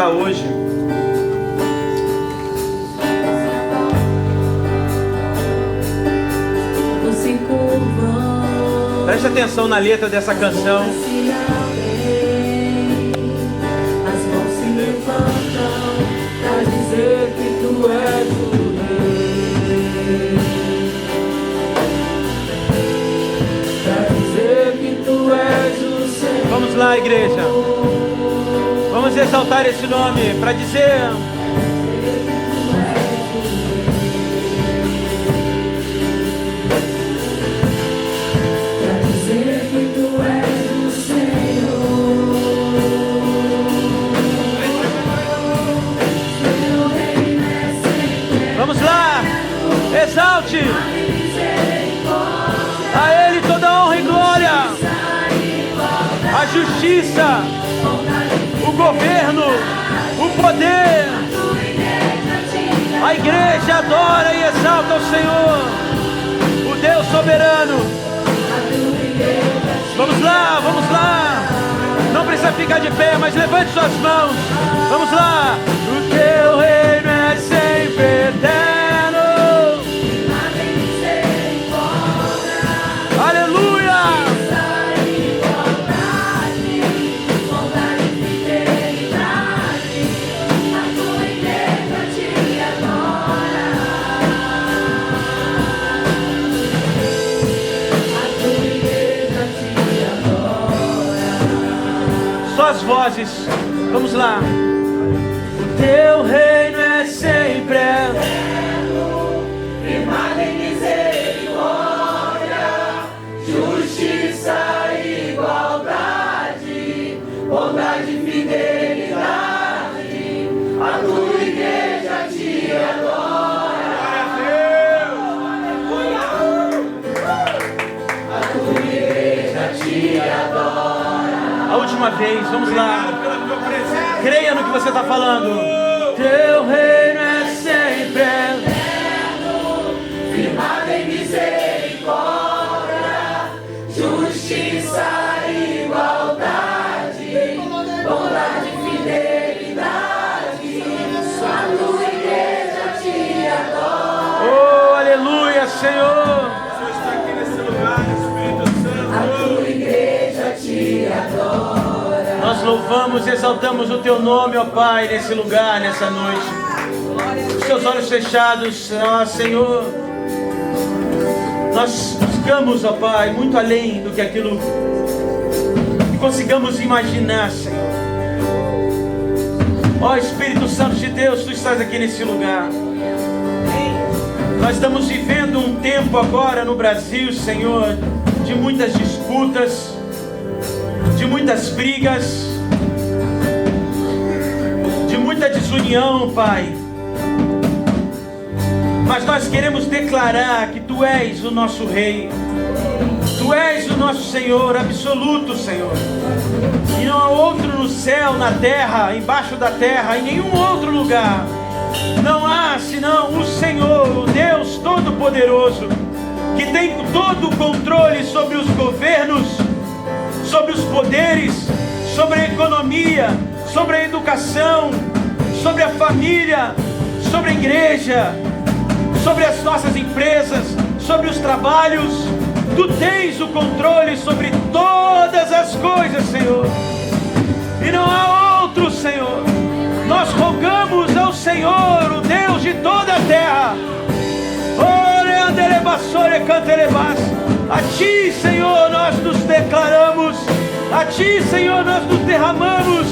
cantar hoje. Preste atenção na letra dessa canção. As mãos se levantam para dizer que tu és o Rei. Para dizer que tu és o Senhor. Vamos lá, igreja. Vamos exaltar esse nome para dizer. Vamos lá, exalte a Ele toda honra e glória, a justiça, o governo, o poder. A igreja adora e exalta o Senhor, o Deus soberano. Vamos lá, vamos lá. Não precisa ficar de pé, mas levante suas mãos. Vamos lá. O teu reino é sempre eterno. Aleluia. Só as vozes. Vamos lá. O teu reino é sempre eterno, firmado em misericórdia, justiça e igualdade, bondade e fidelidade. A tua igreja te adora. A tua igreja te adora. A última vez, vamos lá. Creia no que você está falando. Teu reino é sempre eterno, firmado em misericórdia, justiça e igualdade, bondade e fidelidade. A tua igreja te adora. Oh, aleluia, Senhor. O Senhor está aqui nesse lugar, Espírito Santo. A tua igreja te adora. Nós louvamos e exaltamos o Teu nome, ó Pai, nesse lugar, nessa noite. Os Teus olhos fechados, ó Senhor. Nós buscamos, ó Pai, muito além do que aquilo que consigamos imaginar, Senhor. Ó Espírito Santo de Deus, Tu estás aqui nesse lugar. Nós estamos vivendo um tempo agora no Brasil, Senhor, de muitas disputas, de muitas brigas, de muita desunião, Pai. Mas nós queremos declarar que Tu és o nosso Rei, Tu és o nosso Senhor absoluto, Senhor. E não há outro no céu, na terra, embaixo da terra, em nenhum outro lugar. Não há senão o Senhor, o Deus Todo-Poderoso, que tem todo o controle sobre os governos, sobre os poderes, sobre a economia, sobre a educação, sobre a família, sobre a igreja, sobre as nossas empresas, sobre os trabalhos. Tu tens o controle sobre todas as coisas, Senhor. E não há outro, Senhor. Nós rogamos ao Senhor, o Deus de toda a terra. A Ti, Senhor, nós nos declaramos. A Ti, Senhor, nós nos derramamos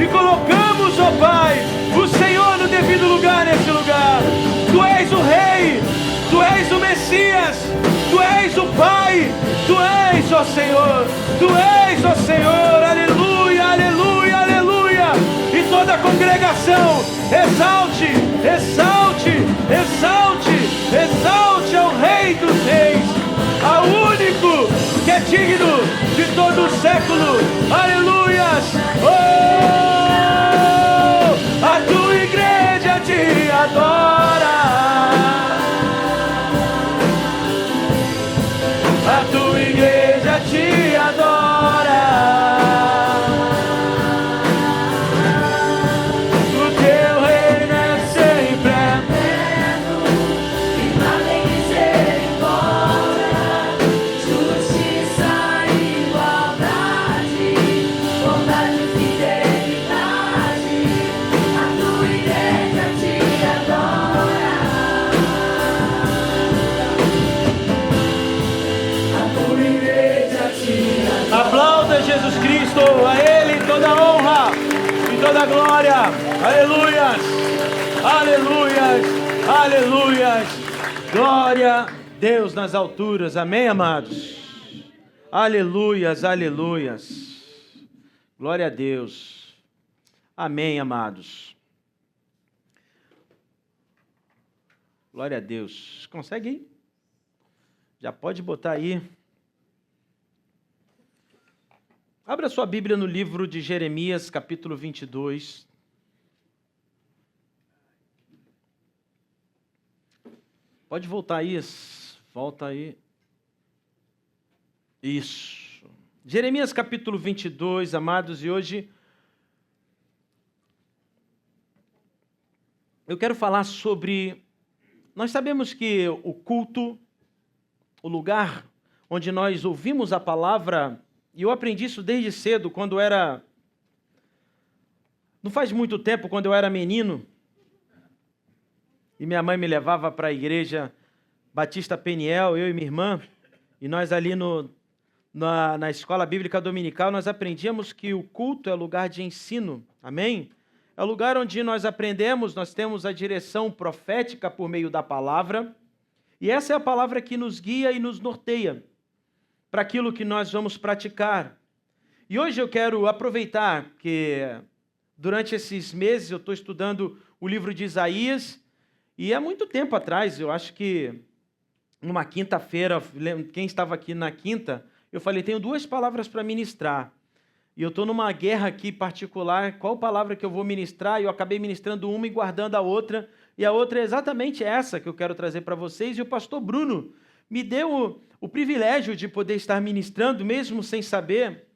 e colocamos, ó Pai, o Senhor no devido lugar nesse lugar. Tu és o Rei, Tu és o Messias, Tu és o Pai, Tu és, ó Senhor, Tu és, ó Senhor. Aleluia, aleluia, aleluia. E toda a congregação exalte, exalte, exalte, exalte ao Rei dos Reis, ao único que é digno de todo o século. Aleluias. Oh, a Tua igreja te adora. A Tua igreja te adora. Glória! Aleluias! Aleluias! Aleluias! Glória a Deus nas alturas. Amém, amados? Aleluias, aleluias. Glória a Deus. Amém, amados. Glória a Deus. Consegue ir? Já pode botar aí. Abra sua Bíblia no livro de Jeremias, capítulo 22. Pode voltar aí. Volta aí. Isso. Jeremias, capítulo 22, amados, e hoje eu quero falar sobre... Nós sabemos que o culto, o lugar onde nós ouvimos a palavra, e eu aprendi isso desde cedo, quando era... Não faz muito tempo, quando eu era menino, e minha mãe me levava para a igreja Batista Peniel, eu e minha irmã, e nós ali na escola bíblica dominical, nós aprendíamos que o culto é lugar de ensino, amém? É o lugar onde nós aprendemos, nós temos a direção profética por meio da palavra, e essa é a palavra que nos guia e nos norteia para aquilo que nós vamos praticar. E hoje eu quero aproveitar que durante esses meses eu estou estudando o livro de Isaías, e há muito tempo atrás, eu acho que numa quinta-feira, quem estava aqui na quinta, eu falei, tenho 2 palavras para ministrar. E eu estou numa guerra aqui particular, qual palavra que eu vou ministrar? E eu acabei ministrando uma e guardando a outra. E a outra é exatamente essa que eu quero trazer para vocês. E o pastor Bruno me deu o privilégio de poder estar ministrando, mesmo sem saber.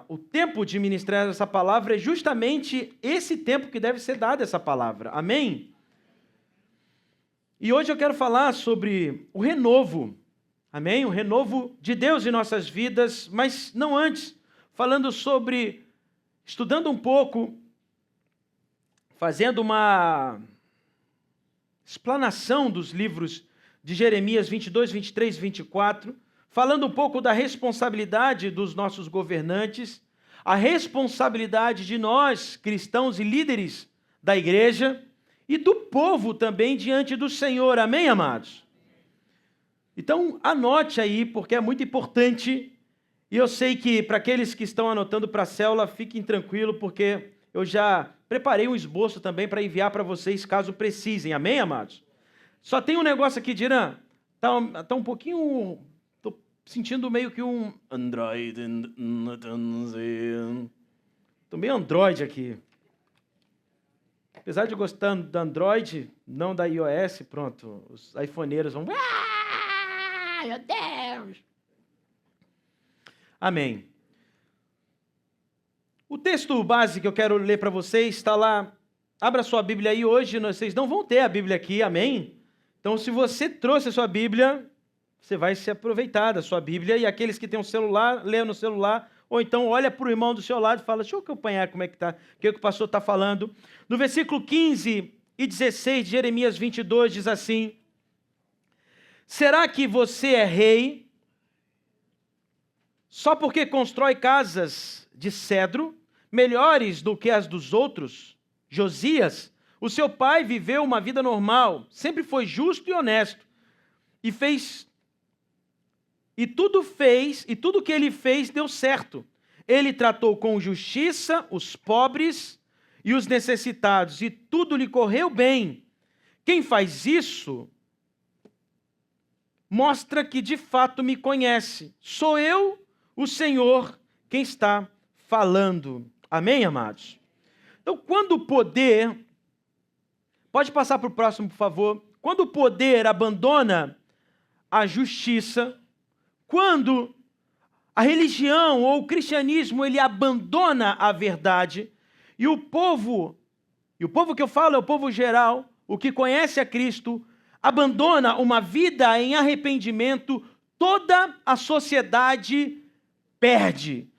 O tempo de ministrar essa palavra é justamente esse tempo que deve ser dado essa palavra. Amém? E hoje eu quero falar sobre o renovo. Amém? O renovo de Deus em nossas vidas, mas não antes, falando sobre, estudando um pouco, fazendo uma explanação dos livros de Jeremias 22, 23 e 24, falando um pouco da responsabilidade dos nossos governantes, a responsabilidade de nós, cristãos e líderes da igreja, e do povo também diante do Senhor. Amém, amados? Então, anote aí, porque é muito importante, e eu sei que para aqueles que estão anotando para a célula, fiquem tranquilos, porque eu já preparei um esboço também para enviar para vocês, caso precisem. Amém, amados? Só tem um negócio aqui, Diran, tá um pouquinho, tô sentindo meio que um Android, tô meio Android aqui. Apesar de gostar do Android, não da iOS, pronto, os iPhoneiros vão... Meu Deus! Amém. O texto base que eu quero ler para vocês está lá. Abra sua Bíblia aí hoje. Vocês não vão ter a Bíblia aqui, amém? Então, se você trouxe a sua Bíblia, você vai se aproveitar da sua Bíblia. E aqueles que têm um celular, leia no celular. Ou então, olha para o irmão do seu lado e fala, deixa eu acompanhar como é que está, o que o pastor está falando. No versículo 15 e 16 de Jeremias 22, diz assim... Será que você é rei só porque constrói casas de cedro, melhores do que as dos outros? Josias, o seu pai viveu uma vida normal, sempre foi justo e honesto, e tudo que ele fez deu certo. Ele tratou com justiça os pobres e os necessitados, e tudo lhe correu bem. Quem faz isso mostra que de fato me conhece. Sou eu, o Senhor, quem está falando. Amém, amados? Então, quando o poder... Pode passar para o próximo, por favor. Quando o poder abandona a justiça, quando a religião ou o cristianismo ele abandona a verdade, e o povo que eu falo é o povo geral, o que conhece a Cristo, abandona uma vida em arrependimento, toda a sociedade perde,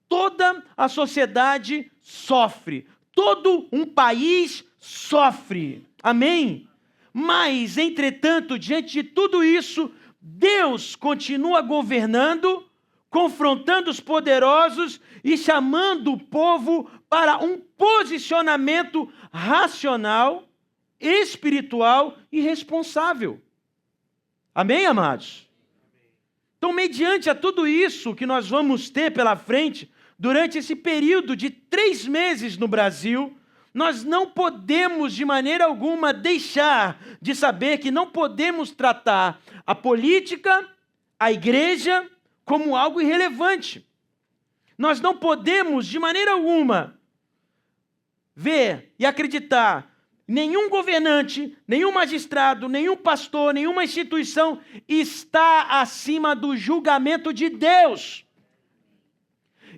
toda a sociedade sofre, todo um país sofre. Amém? Mas, entretanto, diante de tudo isso, Deus continua governando confrontando os poderosos e chamando o povo para um posicionamento racional, espiritual e responsável. Amém, amados? Então, mediante a tudo isso que nós vamos ter pela frente, durante esse período de 3 meses no Brasil, nós não podemos de maneira alguma deixar de saber que não podemos tratar a política, a igreja, como algo irrelevante. Nós não podemos de maneira alguma ver e acreditar nenhum governante, nenhum magistrado, nenhum pastor, nenhuma instituição está acima do julgamento de Deus.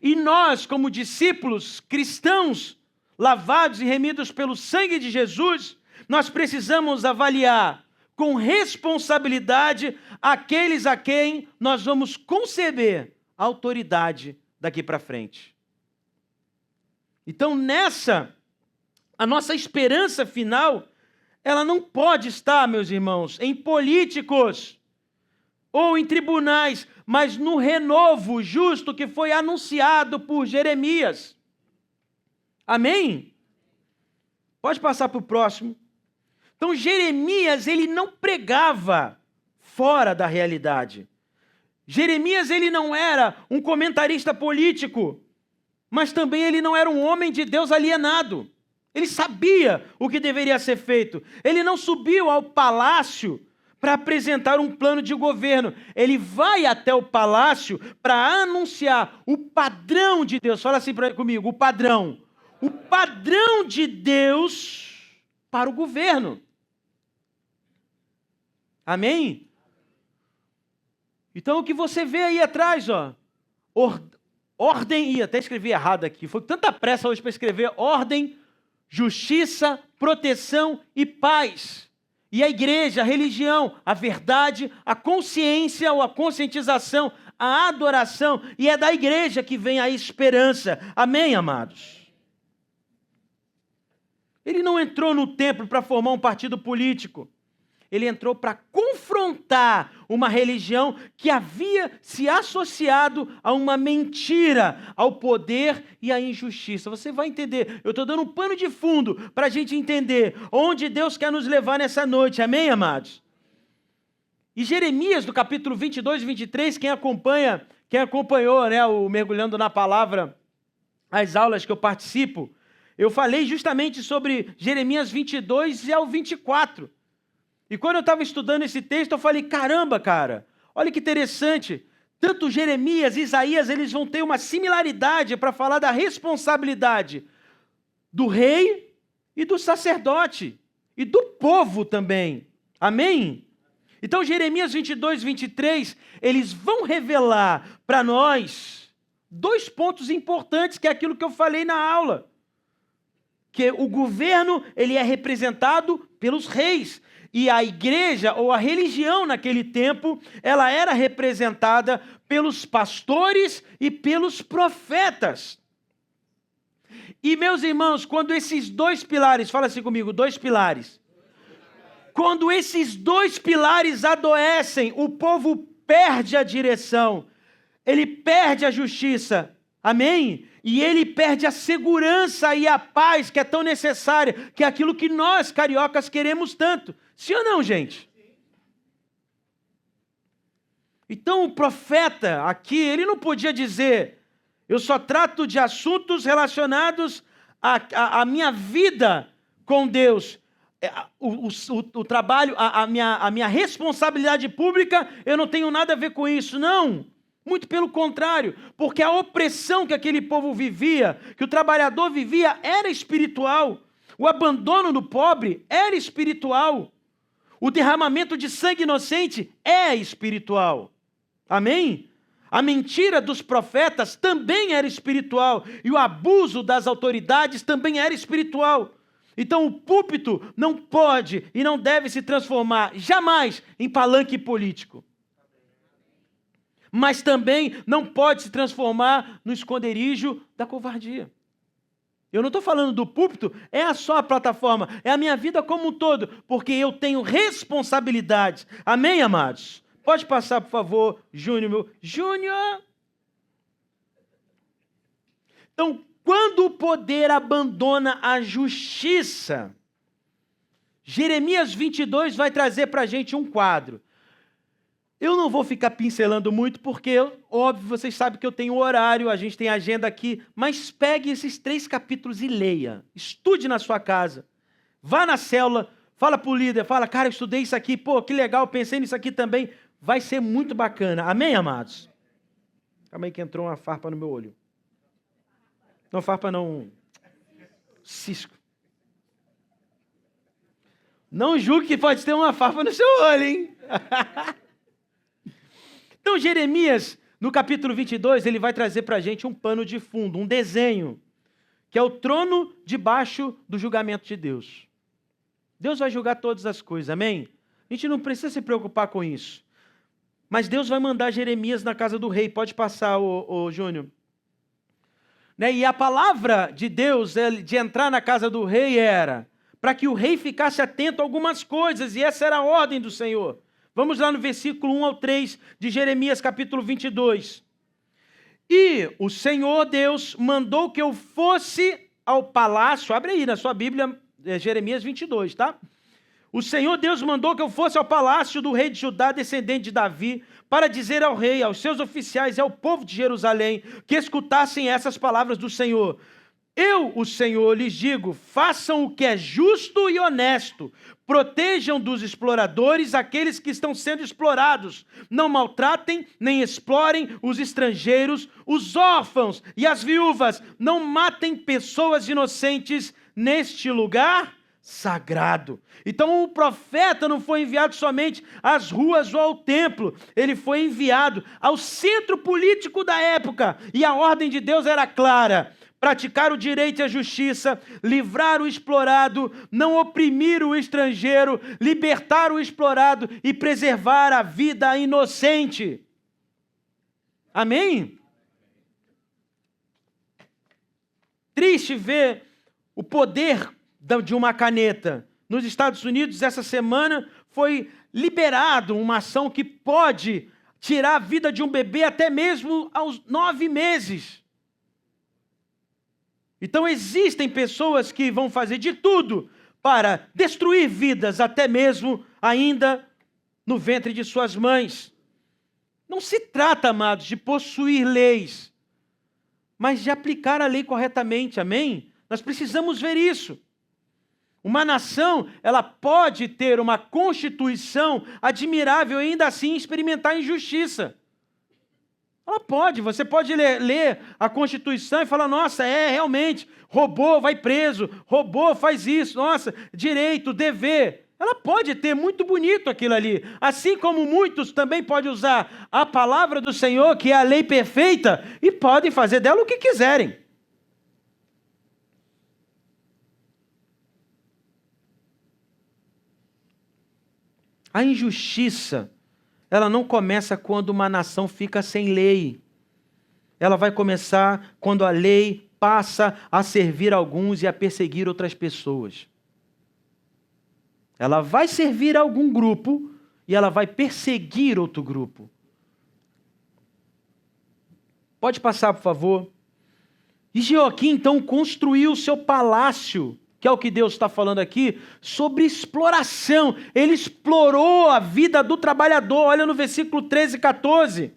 E nós, como discípulos cristãos, lavados e remidos pelo sangue de Jesus, nós precisamos avaliar com responsabilidade aqueles a quem nós vamos conceder autoridade daqui para frente. Então, a nossa esperança final, ela não pode estar, meus irmãos, em políticos ou em tribunais, mas no renovo justo que foi anunciado por Jeremias. Amém? Pode passar para o próximo. Então, Jeremias, ele não pregava fora da realidade. Jeremias, ele não era um comentarista político, mas também ele não era um homem de Deus alienado. Ele sabia o que deveria ser feito. Ele não subiu ao palácio para apresentar um plano de governo. Ele vai até o palácio para anunciar o padrão de Deus. Fala assim comigo, o padrão. O padrão de Deus para o governo. Amém? Então o que você vê aí atrás, ordem, até escrevi errado aqui, foi tanta pressa hoje para escrever ordem, justiça, proteção e paz. E a igreja, a religião, a verdade, a consciência ou a conscientização, a adoração, e é da igreja que vem a esperança. Amém, amados? Ele não entrou no templo para formar um partido político. Ele entrou para confrontar uma religião que havia se associado a uma mentira, ao poder e à injustiça. Você vai entender. Eu estou dando um pano de fundo para a gente entender onde Deus quer nos levar nessa noite. Amém, amados? E Jeremias, do capítulo 22 e 23, quem acompanhou, o Mergulhando na Palavra, as aulas que eu participo, eu falei justamente sobre Jeremias 22 e ao 24. E quando eu estava estudando esse texto, eu falei, caramba, cara, olha que interessante. Tanto Jeremias e Isaías, eles vão ter uma similaridade para falar da responsabilidade do rei e do sacerdote. E do povo também. Amém? Então, Jeremias 22, 23, eles vão revelar para nós 2 pontos importantes, que é aquilo que eu falei na aula. Que o governo, ele é representado pelos reis. E a igreja ou a religião naquele tempo, ela era representada pelos pastores e pelos profetas. E, meus irmãos, quando esses 2 pilares, fala assim comigo, 2 pilares. Quando esses 2 pilares adoecem, o povo perde a direção, ele perde a justiça. Amém? E ele perde a segurança e a paz que é tão necessária, que é aquilo que nós, cariocas, queremos tanto. Sim ou não, gente? Então o profeta aqui, ele não podia dizer, eu só trato de assuntos relacionados à minha vida com Deus. O trabalho, a minha responsabilidade pública, eu não tenho nada a ver com isso. Não. Muito pelo contrário, porque a opressão que aquele povo vivia, que o trabalhador vivia, era espiritual. O abandono do pobre era espiritual. O derramamento de sangue inocente é espiritual. Amém? A mentira dos profetas também era espiritual. E o abuso das autoridades também era espiritual. Então o púlpito não pode e não deve se transformar jamais em palanque político. Mas também não pode se transformar no esconderijo da covardia. Eu não estou falando do púlpito, é só a plataforma, é a minha vida como um todo, porque eu tenho responsabilidades. Amém, amados? Pode passar, por favor, Júnior. Júnior, Então, quando o poder abandona a justiça, Jeremias 22 vai trazer para a gente um quadro. Eu não vou ficar pincelando muito, porque, óbvio, vocês sabem que eu tenho horário, a gente tem agenda aqui, mas pegue esses 3 capítulos e leia. Estude na sua casa. Vá na célula, fala para o líder, fala, cara, eu estudei isso aqui, pô, que legal, pensei nisso aqui também. Vai ser muito bacana. Amém, amados? Calma aí que entrou uma farpa no meu olho. Não, farpa não. Cisco. Não julgue que pode ter uma farpa no seu olho, hein? Então, Jeremias, no capítulo 22, ele vai trazer para a gente um pano de fundo, um desenho, que é o trono debaixo do julgamento de Deus. Deus vai julgar todas as coisas, amém? A gente não precisa se preocupar com isso. Mas Deus vai mandar Jeremias na casa do rei. Pode passar, ô Júnior. Né? E a palavra de Deus de entrar na casa do rei era para que o rei ficasse atento a algumas coisas, e essa era a ordem do Senhor. Vamos lá no versículo 1 ao 3 de Jeremias, capítulo 22. E o Senhor Deus mandou que eu fosse ao palácio, abre aí na sua Bíblia, Jeremias 22, tá? O Senhor Deus mandou que eu fosse ao palácio do rei de Judá, descendente de Davi, para dizer ao rei, aos seus oficiais e ao povo de Jerusalém, que escutassem essas palavras do Senhor. Eu, o Senhor, lhes digo, façam o que é justo e honesto, protejam dos exploradores aqueles que estão sendo explorados, não maltratem nem explorem os estrangeiros, os órfãos e as viúvas, não matem pessoas inocentes neste lugar sagrado. Então o profeta não foi enviado somente às ruas ou ao templo, ele foi enviado ao centro político da época, e a ordem de Deus era clara: praticar o direito e a justiça, livrar o explorado, não oprimir o estrangeiro, libertar o explorado e preservar a vida inocente. Amém? Triste ver o poder de uma caneta. Nos Estados Unidos, essa semana, foi liberado uma ação que pode tirar a vida de um bebê até mesmo aos 9 meses. Então existem pessoas que vão fazer de tudo para destruir vidas, até mesmo ainda no ventre de suas mães. Não se trata, amados, de possuir leis, mas de aplicar a lei corretamente, amém? Nós precisamos ver isso. Uma nação, ela pode ter uma constituição admirável e ainda assim experimentar injustiça. Ela pode, você pode ler a Constituição e falar, nossa, realmente, roubou, vai preso, roubou, faz isso, nossa, direito, dever. Ela pode ter muito bonito aquilo ali. Assim como muitos também podem usar a palavra do Senhor, que é a lei perfeita, e podem fazer dela o que quiserem. A injustiça, ela não começa quando uma nação fica sem lei. Ela vai começar quando a lei passa a servir alguns e a perseguir outras pessoas. Ela vai servir a algum grupo e ela vai perseguir outro grupo. Pode passar, por favor. E Joaquim, então, construiu o seu palácio, que é o que Deus está falando aqui, sobre exploração. Ele explorou a vida do trabalhador. Olha no versículo 13 e 14.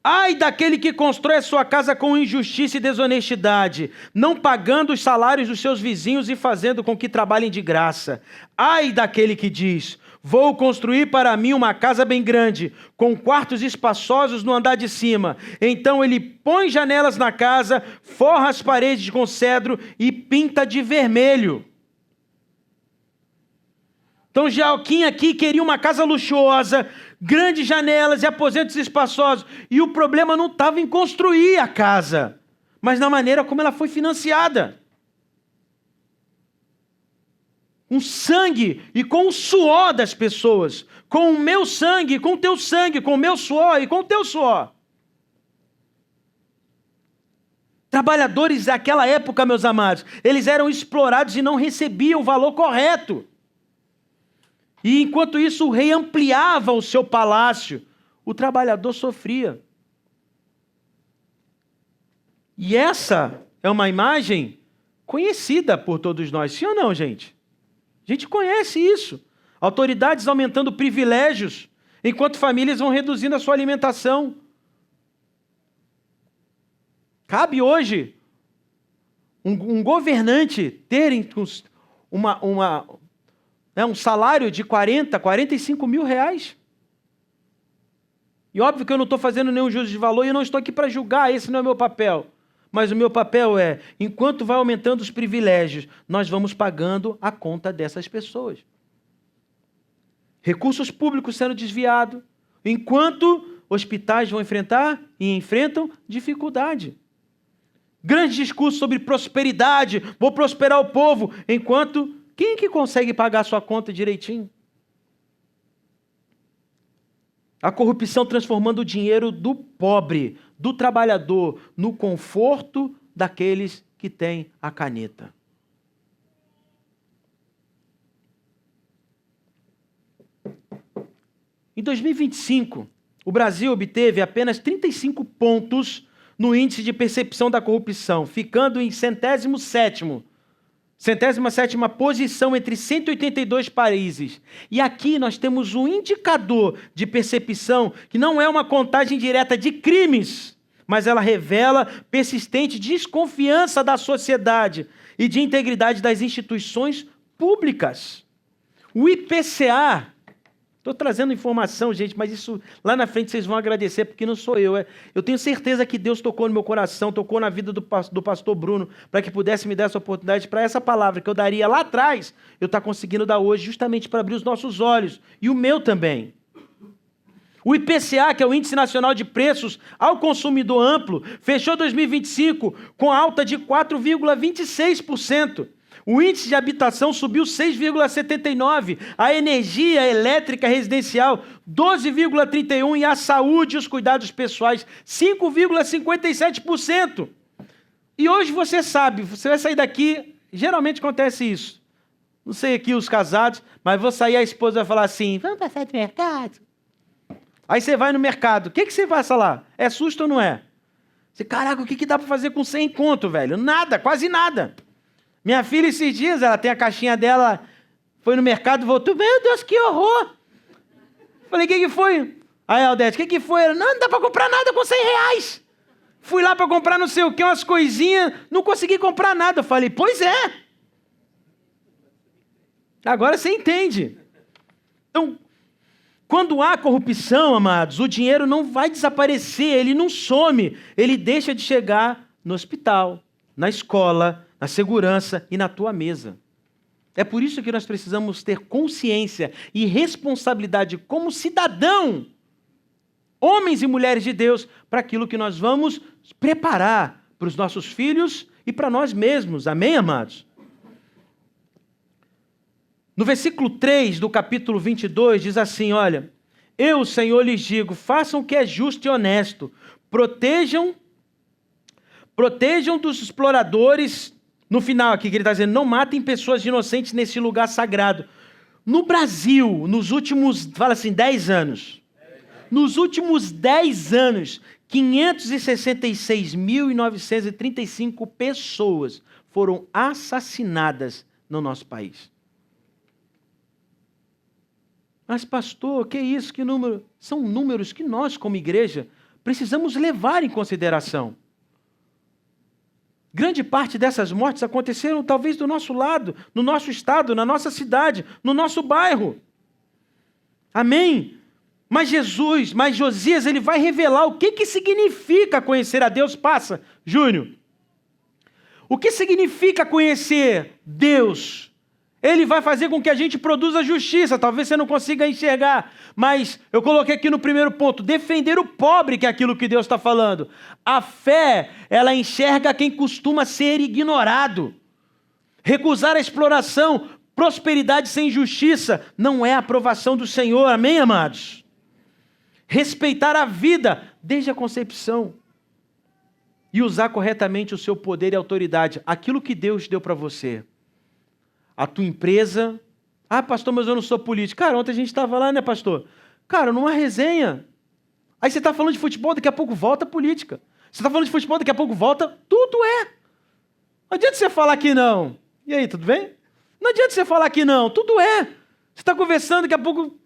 Ai daquele que constrói a sua casa com injustiça e desonestidade, não pagando os salários dos seus vizinhos e fazendo com que trabalhem de graça. Ai daquele que diz, vou construir para mim uma casa bem grande, com quartos espaçosos no andar de cima. Então ele põe janelas na casa, forra as paredes com cedro e pinta de vermelho. Então Joaquim aqui queria uma casa luxuosa, grandes janelas e aposentos espaçosos. E o problema não estava em construir a casa, mas na maneira como ela foi financiada. Com sangue e com o suor das pessoas. Com o meu sangue, com o teu sangue, com o meu suor e com o teu suor. Trabalhadores daquela época, meus amados, eles eram explorados e não recebiam o valor correto. E enquanto isso o rei ampliava o seu palácio, o trabalhador sofria. E essa é uma imagem conhecida por todos nós, sim ou não, gente? A gente conhece isso. Autoridades aumentando privilégios, enquanto famílias vão reduzindo a sua alimentação. Cabe hoje um governante ter um salário de 40, 45 mil reais. E óbvio que eu não estou fazendo nenhum juízo de valor e eu não estou aqui para julgar, esse não é o meu papel. Mas o meu papel é, enquanto vai aumentando os privilégios, nós vamos pagando a conta dessas pessoas. Recursos públicos sendo desviados, enquanto hospitais vão enfrentar e enfrentam dificuldade. Grandes discursos sobre prosperidade, vou prosperar o povo, enquanto quem que consegue pagar a sua conta direitinho? A corrupção transformando o dinheiro do pobre, do trabalhador, no conforto daqueles que têm a caneta. Em 2025, o Brasil obteve apenas 35 pontos no índice de percepção da corrupção, ficando em 107ª posição entre 182 países. E aqui nós temos um indicador de percepção que não é uma contagem direta de crimes, mas ela revela persistente desconfiança da sociedade e de integridade das instituições públicas. O IPCA, estou trazendo informação, gente, mas isso lá na frente vocês vão agradecer, porque não sou eu. Eu tenho certeza que Deus tocou no meu coração, tocou na vida do pastor Bruno, para que pudesse me dar essa oportunidade, para essa palavra que eu daria lá atrás, eu estou conseguindo dar hoje, justamente para abrir os nossos olhos, e o meu também. O IPCA, que é o Índice Nacional de Preços ao Consumidor Amplo, fechou 2025 com alta de 4,26%. O índice de habitação subiu 6,79%, a energia elétrica residencial 12,31% e a saúde e os cuidados pessoais 5,57%. E hoje você sabe, você vai sair daqui, geralmente acontece isso. Não sei aqui os casados, mas vou sair, a esposa vai falar assim, vamos passar de mercado? Aí você vai no mercado, o que você vai falar? É susto ou não é? Você, caraca, o que dá para fazer com 100 conto, velho? Nada, quase nada. Minha filha, esses dias, ela tem a caixinha dela, foi no mercado, voltou, meu Deus, que horror! Falei, o que foi? Aí, Aldete, o que foi? Ela, não dá para comprar nada com 100 reais. Fui lá para comprar não sei o que, umas coisinhas, não consegui comprar nada. Eu falei, pois é. Agora você entende. Então, quando há corrupção, amados, o dinheiro não vai desaparecer, ele não some, ele deixa de chegar no hospital, na escola, na segurança e na tua mesa. É por isso que nós precisamos ter consciência e responsabilidade como cidadão, homens e mulheres de Deus, para aquilo que nós vamos preparar para os nossos filhos e para nós mesmos. Amém, amados? No versículo 3 do capítulo 22 diz assim, olha, eu, Senhor, lhes digo, façam o que é justo e honesto, protejam dos exploradores. No final aqui, que ele está dizendo, não matem pessoas inocentes nesse lugar sagrado. No Brasil, nos últimos, fala assim, 10 anos. Nos últimos 10 anos, 566.935 pessoas foram assassinadas no nosso país. Mas, pastor, que isso? Que número? São números que nós, como igreja, precisamos levar em consideração. Grande parte dessas mortes aconteceram talvez do nosso lado, no nosso estado, na nossa cidade, no nosso bairro. Amém? Mas Josias, ele vai revelar o que significa conhecer a Deus. Passa, Júnior. O que significa conhecer Deus? Ele vai fazer com que a gente produza justiça. Talvez você não consiga enxergar, mas eu coloquei aqui no primeiro ponto, defender o pobre, que é aquilo que Deus está falando. A fé, ela enxerga quem costuma ser ignorado. Recusar a exploração, prosperidade sem justiça, não é a aprovação do Senhor. Amém, amados? Respeitar a vida desde a concepção e usar corretamente o seu poder e autoridade, aquilo que Deus deu para você. A tua empresa. Ah, pastor, mas eu não sou político. Cara, ontem a gente estava lá, né, pastor? Cara, numa resenha. Aí você está falando de futebol, daqui a pouco volta a política. Você está falando de futebol, daqui a pouco volta, tudo é. Não adianta você falar que não. E aí, tudo bem? Não adianta você falar que não, tudo é. Você está conversando, daqui a pouco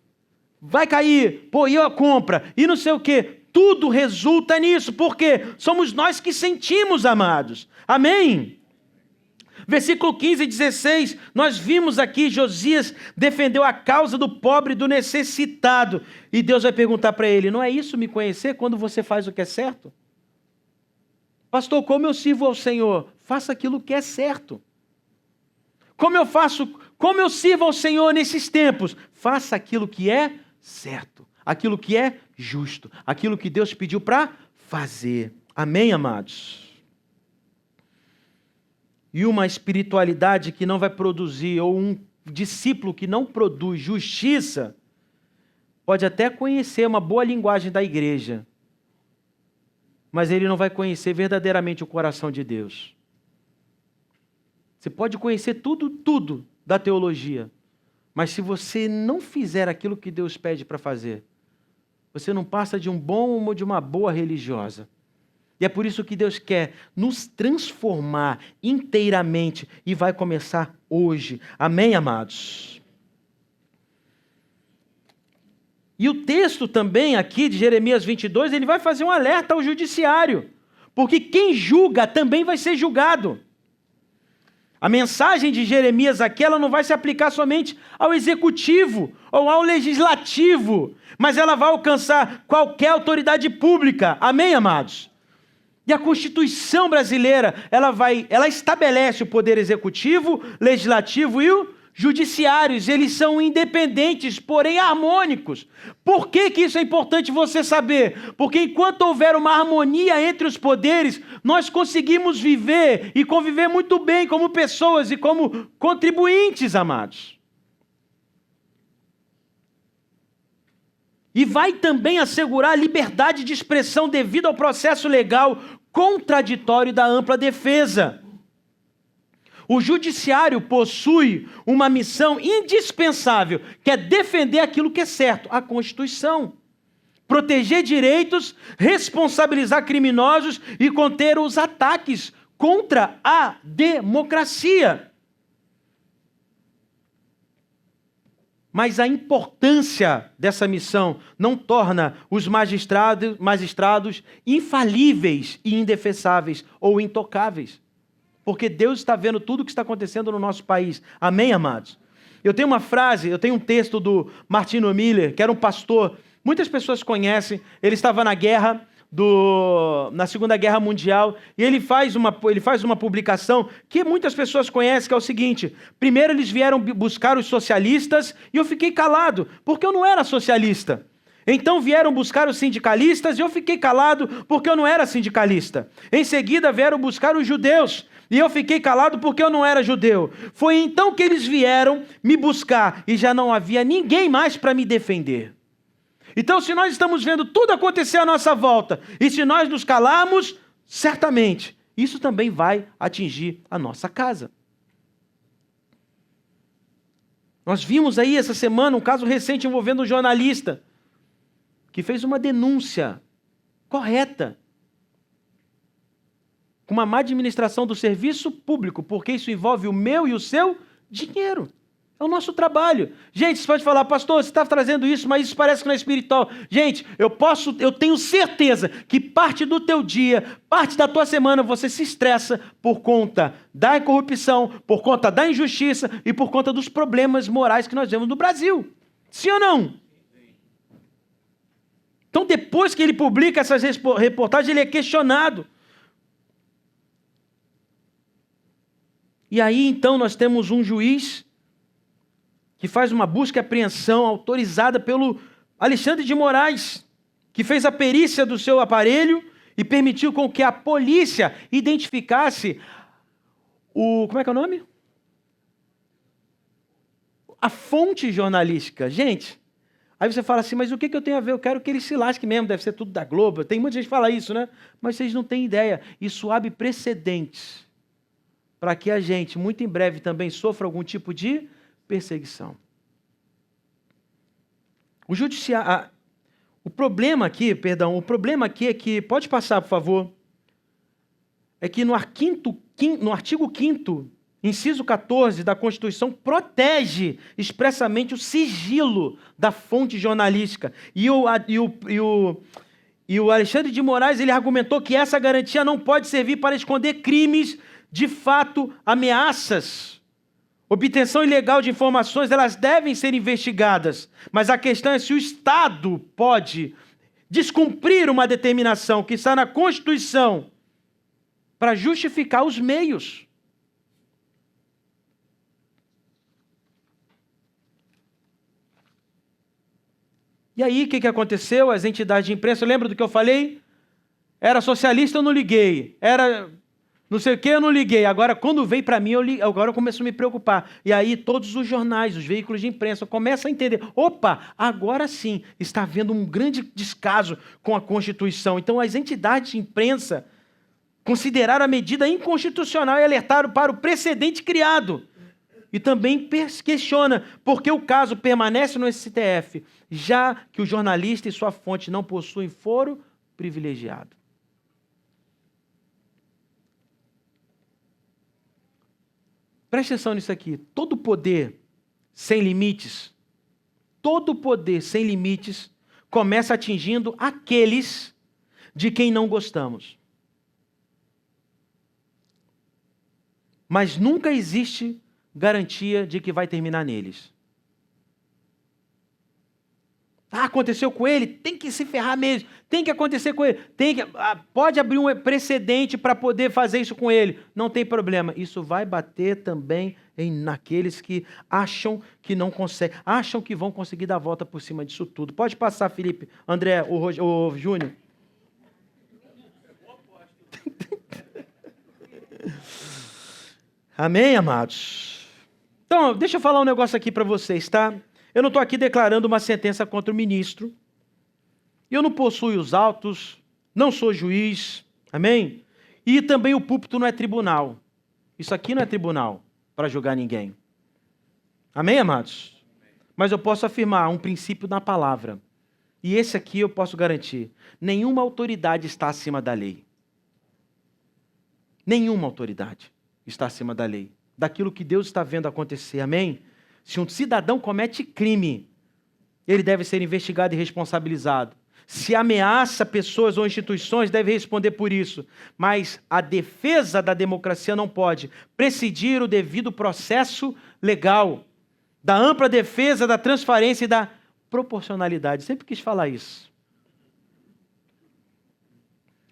vai cair, pô, e a compra, e não sei o quê. Tudo resulta nisso, porque somos nós que sentimos, amados. Amém? Versículo 15 e 16, nós vimos aqui, Josias defendeu a causa do pobre e do necessitado. E Deus vai perguntar para ele, não é isso me conhecer quando você faz o que é certo? Pastor, como eu sirvo ao Senhor? Faça aquilo que é certo. Como eu sirvo ao Senhor nesses tempos? Faça aquilo que é certo, aquilo que é justo, aquilo que Deus pediu para fazer. Amém, amados? E uma espiritualidade que não vai produzir, ou um discípulo que não produz justiça, pode até conhecer uma boa linguagem da igreja, mas ele não vai conhecer verdadeiramente o coração de Deus. Você pode conhecer tudo da teologia, mas se você não fizer aquilo que Deus pede para fazer, você não passa de um bom ou de uma boa religiosa. E é por isso que Deus quer nos transformar inteiramente e vai começar hoje. Amém, amados? E o texto também aqui de Jeremias 22, ele vai fazer um alerta ao judiciário, porque quem julga também vai ser julgado. A mensagem de Jeremias aqui, ela não vai se aplicar somente ao executivo ou ao legislativo, mas ela vai alcançar qualquer autoridade pública. Amém, amados? E a Constituição brasileira, ela estabelece o poder executivo, legislativo e o judiciários. Eles são independentes, porém harmônicos. Por que isso é importante você saber? Porque enquanto houver uma harmonia entre os poderes, nós conseguimos viver e conviver muito bem como pessoas e como contribuintes, amados. E vai também assegurar a liberdade de expressão devido ao processo legal contraditório da ampla defesa. O judiciário possui uma missão indispensável, que é defender aquilo que é certo, a Constituição. Proteger direitos, responsabilizar criminosos e conter os ataques contra a democracia. Mas a importância dessa missão não torna os magistrados infalíveis e indefensáveis ou intocáveis. Porque Deus está vendo tudo o que está acontecendo no nosso país. Amém, amados? Eu tenho um texto do Martino Miller, que era um pastor, muitas pessoas conhecem, ele estava na guerra, na Segunda Guerra Mundial, e ele faz uma publicação que muitas pessoas conhecem, que é o seguinte: primeiro eles vieram buscar os socialistas, e eu fiquei calado, porque eu não era socialista. Então vieram buscar os sindicalistas, e eu fiquei calado, porque eu não era sindicalista. Em seguida vieram buscar os judeus, e eu fiquei calado porque eu não era judeu. Foi então que eles vieram me buscar, e já não havia ninguém mais para me defender. Então, se nós estamos vendo tudo acontecer à nossa volta, e se nós nos calarmos, certamente, isso também vai atingir a nossa casa. Nós vimos aí essa semana um caso recente envolvendo um jornalista que fez uma denúncia correta com uma má administração do serviço público, porque isso envolve o meu e o seu dinheiro. É o nosso trabalho. Gente, você pode falar, pastor, você está trazendo isso, mas isso parece que não é espiritual. Gente, eu tenho certeza que parte do teu dia, parte da tua semana, você se estressa por conta da corrupção, por conta da injustiça e por conta dos problemas morais que nós vemos no Brasil. Sim ou não? Então, depois que ele publica essas reportagens, ele é questionado. E aí, então, nós temos um juiz que faz uma busca e apreensão autorizada pelo Alexandre de Moraes, que fez a perícia do seu aparelho e permitiu com que a polícia identificasse como é que é o nome? A fonte jornalística. Gente, aí você fala assim, mas o que eu tenho a ver? Eu quero que ele se lasque mesmo, deve ser tudo da Globo. Tem muita gente que fala isso, né? Mas vocês não têm ideia. Isso abre precedentes para que a gente, muito em breve, também sofra algum tipo de perseguição. O problema aqui é que, pode passar, por favor, é que no artigo 5º, inciso 14 da Constituição, protege expressamente o sigilo da fonte jornalística. E o Alexandre de Moraes, ele argumentou que essa garantia não pode servir para esconder crimes, de fato, ameaças. Obtenção ilegal de informações, elas devem ser investigadas. Mas a questão é se o Estado pode descumprir uma determinação que está na Constituição para justificar os meios. E aí, o que aconteceu? As entidades de imprensa, lembra do que eu falei? Era socialista, eu não liguei. Era não sei o que, eu não liguei. Agora, quando veio para mim, agora eu começo a me preocupar. E aí, todos os jornais, os veículos de imprensa começam a entender. Opa, agora sim, está havendo um grande descaso com a Constituição. Então, as entidades de imprensa consideraram a medida inconstitucional e alertaram para o precedente criado. E também questiona por que o caso permanece no STF, já que o jornalista e sua fonte não possuem foro privilegiado. Preste atenção nisso aqui. Todo poder sem limites, começa atingindo aqueles de quem não gostamos. Mas nunca existe garantia de que vai terminar neles. Aconteceu com ele, tem que se ferrar mesmo, tem que acontecer com ele, pode abrir um precedente para poder fazer isso com ele, não tem problema. Isso vai bater também naqueles que acham que não conseguem, acham que vão conseguir dar a volta por cima disso tudo. Pode passar, Felipe, André, o Júnior. Amém, amados? Então, deixa eu falar um negócio aqui para vocês, tá? Eu não estou aqui declarando uma sentença contra o ministro. Eu não possuo os autos, não sou juiz, amém? E também o púlpito não é tribunal. Isso aqui não é tribunal para julgar ninguém. Amém, amados? Mas eu posso afirmar um princípio na palavra. E esse aqui eu posso garantir. Nenhuma autoridade está acima da lei. Nenhuma autoridade está acima da lei. Daquilo que Deus está vendo acontecer, amém? Se um cidadão comete crime, ele deve ser investigado e responsabilizado. Se ameaça pessoas ou instituições, deve responder por isso. Mas a defesa da democracia não pode presidir o devido processo legal, da ampla defesa, da transparência e da proporcionalidade. Sempre quis falar isso.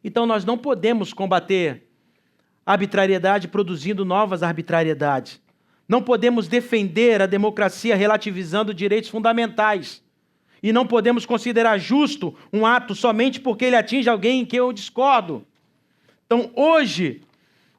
Então nós não podemos combater a arbitrariedade produzindo novas arbitrariedades. Não podemos defender a democracia relativizando direitos fundamentais. E não podemos considerar justo um ato somente porque ele atinge alguém em quem eu discordo. Então, hoje,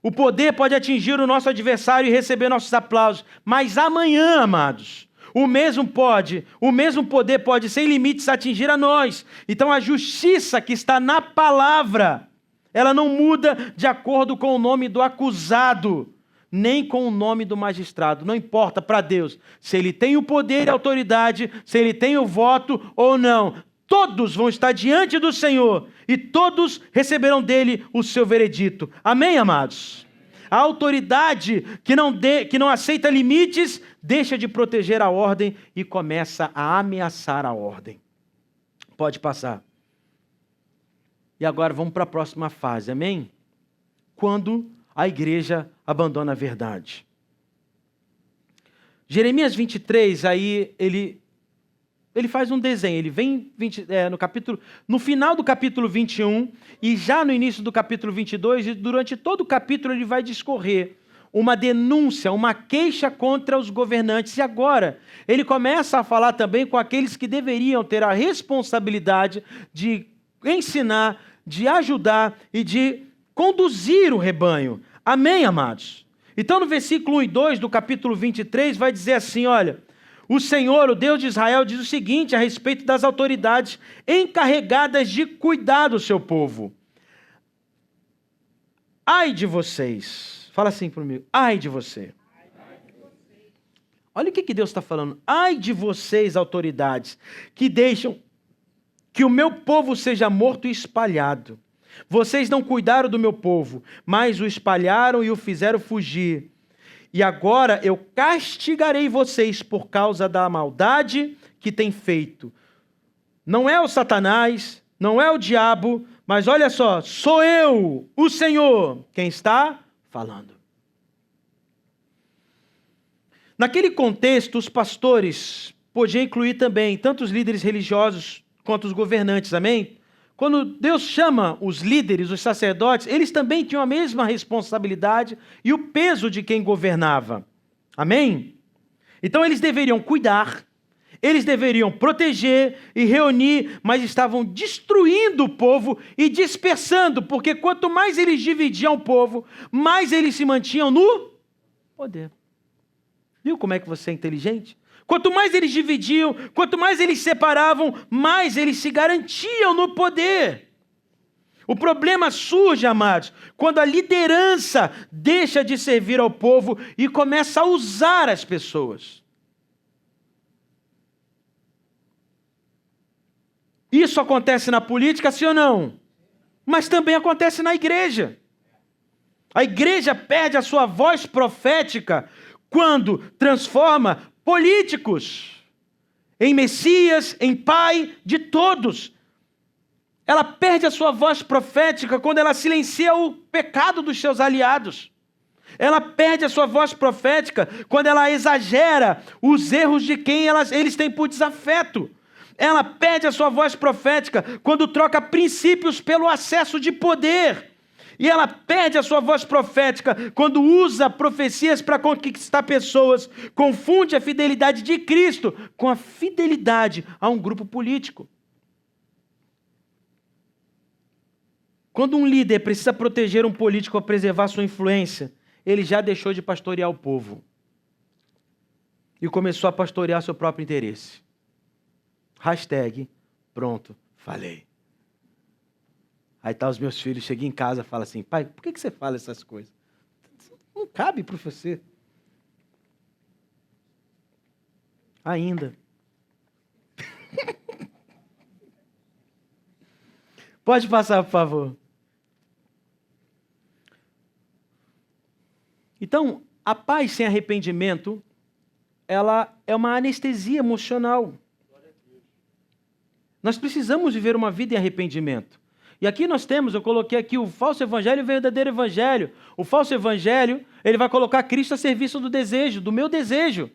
o poder pode atingir o nosso adversário e receber nossos aplausos. Mas amanhã, amados, o mesmo poder pode, sem limites, atingir a nós. Então, a justiça que está na palavra, ela não muda de acordo com o nome do acusado, nem com o nome do magistrado. Não importa para Deus se ele tem o poder e a autoridade, se ele tem o voto ou não. Todos vão estar diante do Senhor e todos receberão dele o seu veredito. Amém, amados? A autoridade que não aceita limites, deixa de proteger a ordem e começa a ameaçar a ordem. Pode passar. E agora vamos para a próxima fase, amém? Quando a igreja abandona a verdade. Jeremias 23, aí ele faz um desenho, ele vem no final do capítulo 21 e já no início do capítulo 22, e durante todo o capítulo ele vai discorrer uma denúncia, uma queixa contra os governantes. E agora ele começa a falar também com aqueles que deveriam ter a responsabilidade de ensinar, de ajudar e de conduzir o rebanho. Amém, amados? Então, no versículo 1 e 2 do capítulo 23, vai dizer assim, olha, o Senhor, o Deus de Israel, diz o seguinte a respeito das autoridades encarregadas de cuidar do seu povo. Ai de vocês. Fala assim comigo. Ai de você. Olha o que Deus está falando. Ai de vocês, autoridades, que deixam que o meu povo seja morto e espalhado, Vocês não cuidaram do meu povo, mas o espalharam e o fizeram fugir. E agora eu castigarei vocês por causa da maldade que têm feito. Não é o Satanás, não é o diabo, mas olha só, sou eu, o Senhor, quem está falando. Naquele contexto, os pastores podiam incluir também tanto os líderes religiosos quanto os governantes, amém? Quando Deus chama os líderes, os sacerdotes, eles também tinham a mesma responsabilidade e o peso de quem governava. Amém? Então eles deveriam cuidar, eles deveriam proteger e reunir, mas estavam destruindo o povo e dispersando, porque quanto mais eles dividiam o povo, mais eles se mantinham no poder. Viu como é que você é inteligente? Quanto mais eles dividiam, quanto mais eles separavam, mais eles se garantiam no poder. O problema surge, amados, quando a liderança deixa de servir ao povo e começa a usar as pessoas. Isso acontece na política, sim ou não? Mas também acontece na igreja. A igreja perde a sua voz profética quando transforma políticos em Messias, em Pai de todos. Ela perde a sua voz profética quando ela silencia o pecado dos seus aliados. Ela perde a sua voz profética quando ela exagera os erros de quem eles têm por desafeto. Ela perde a sua voz profética quando troca princípios pelo acesso de poder. E ela perde a sua voz profética quando usa profecias para conquistar pessoas, confunde a fidelidade de Cristo com a fidelidade a um grupo político. Quando um líder precisa proteger um político ou preservar sua influência, ele já deixou de pastorear o povo e começou a pastorear seu próprio interesse. Hashtag, pronto, falei. Aí tá os meus filhos, chegam em casa e falam assim, pai, por que você fala essas coisas? Não cabe para você. Ainda. Pode passar, por favor. Então, a paz sem arrependimento, ela é uma anestesia emocional. Nós precisamos viver uma vida em arrependimento. E aqui nós temos, eu coloquei aqui o falso evangelho e o verdadeiro evangelho. O falso evangelho, ele vai colocar Cristo a serviço do desejo, do meu desejo.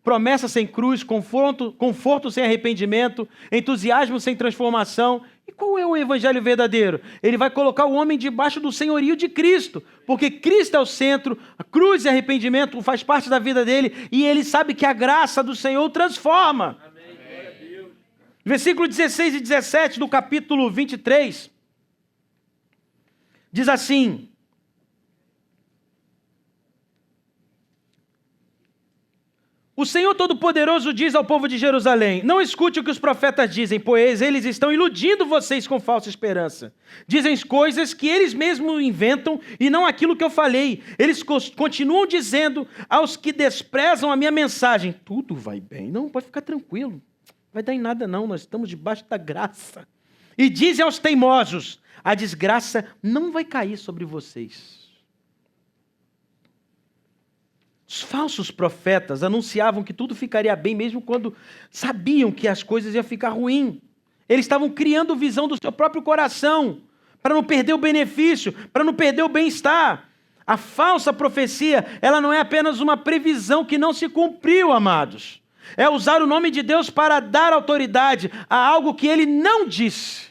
Promessa sem cruz, conforto sem arrependimento, entusiasmo sem transformação. E qual é o evangelho verdadeiro? Ele vai colocar o homem debaixo do senhorio de Cristo, porque Cristo é o centro, a cruz e arrependimento faz parte da vida dele, e ele sabe que a graça do Senhor o transforma. Amém. Versículo 16 e 17 do capítulo 23, diz assim: o Senhor Todo-Poderoso diz ao povo de Jerusalém, não escute o que os profetas dizem, pois eles estão iludindo vocês com falsa esperança. Dizem coisas que eles mesmos inventam e não aquilo que eu falei. Eles continuam dizendo aos que desprezam a minha mensagem, tudo vai bem, não, pode ficar tranquilo, não vai dar em nada não, nós estamos debaixo da graça. E dizem aos teimosos, a desgraça não vai cair sobre vocês. Os falsos profetas anunciavam que tudo ficaria bem, mesmo quando sabiam que as coisas iam ficar ruim. Eles estavam criando visão do seu próprio coração, para não perder o benefício, para não perder o bem-estar. A falsa profecia, ela não é apenas uma previsão que não se cumpriu, amados. É usar o nome de Deus para dar autoridade a algo que ele não disse.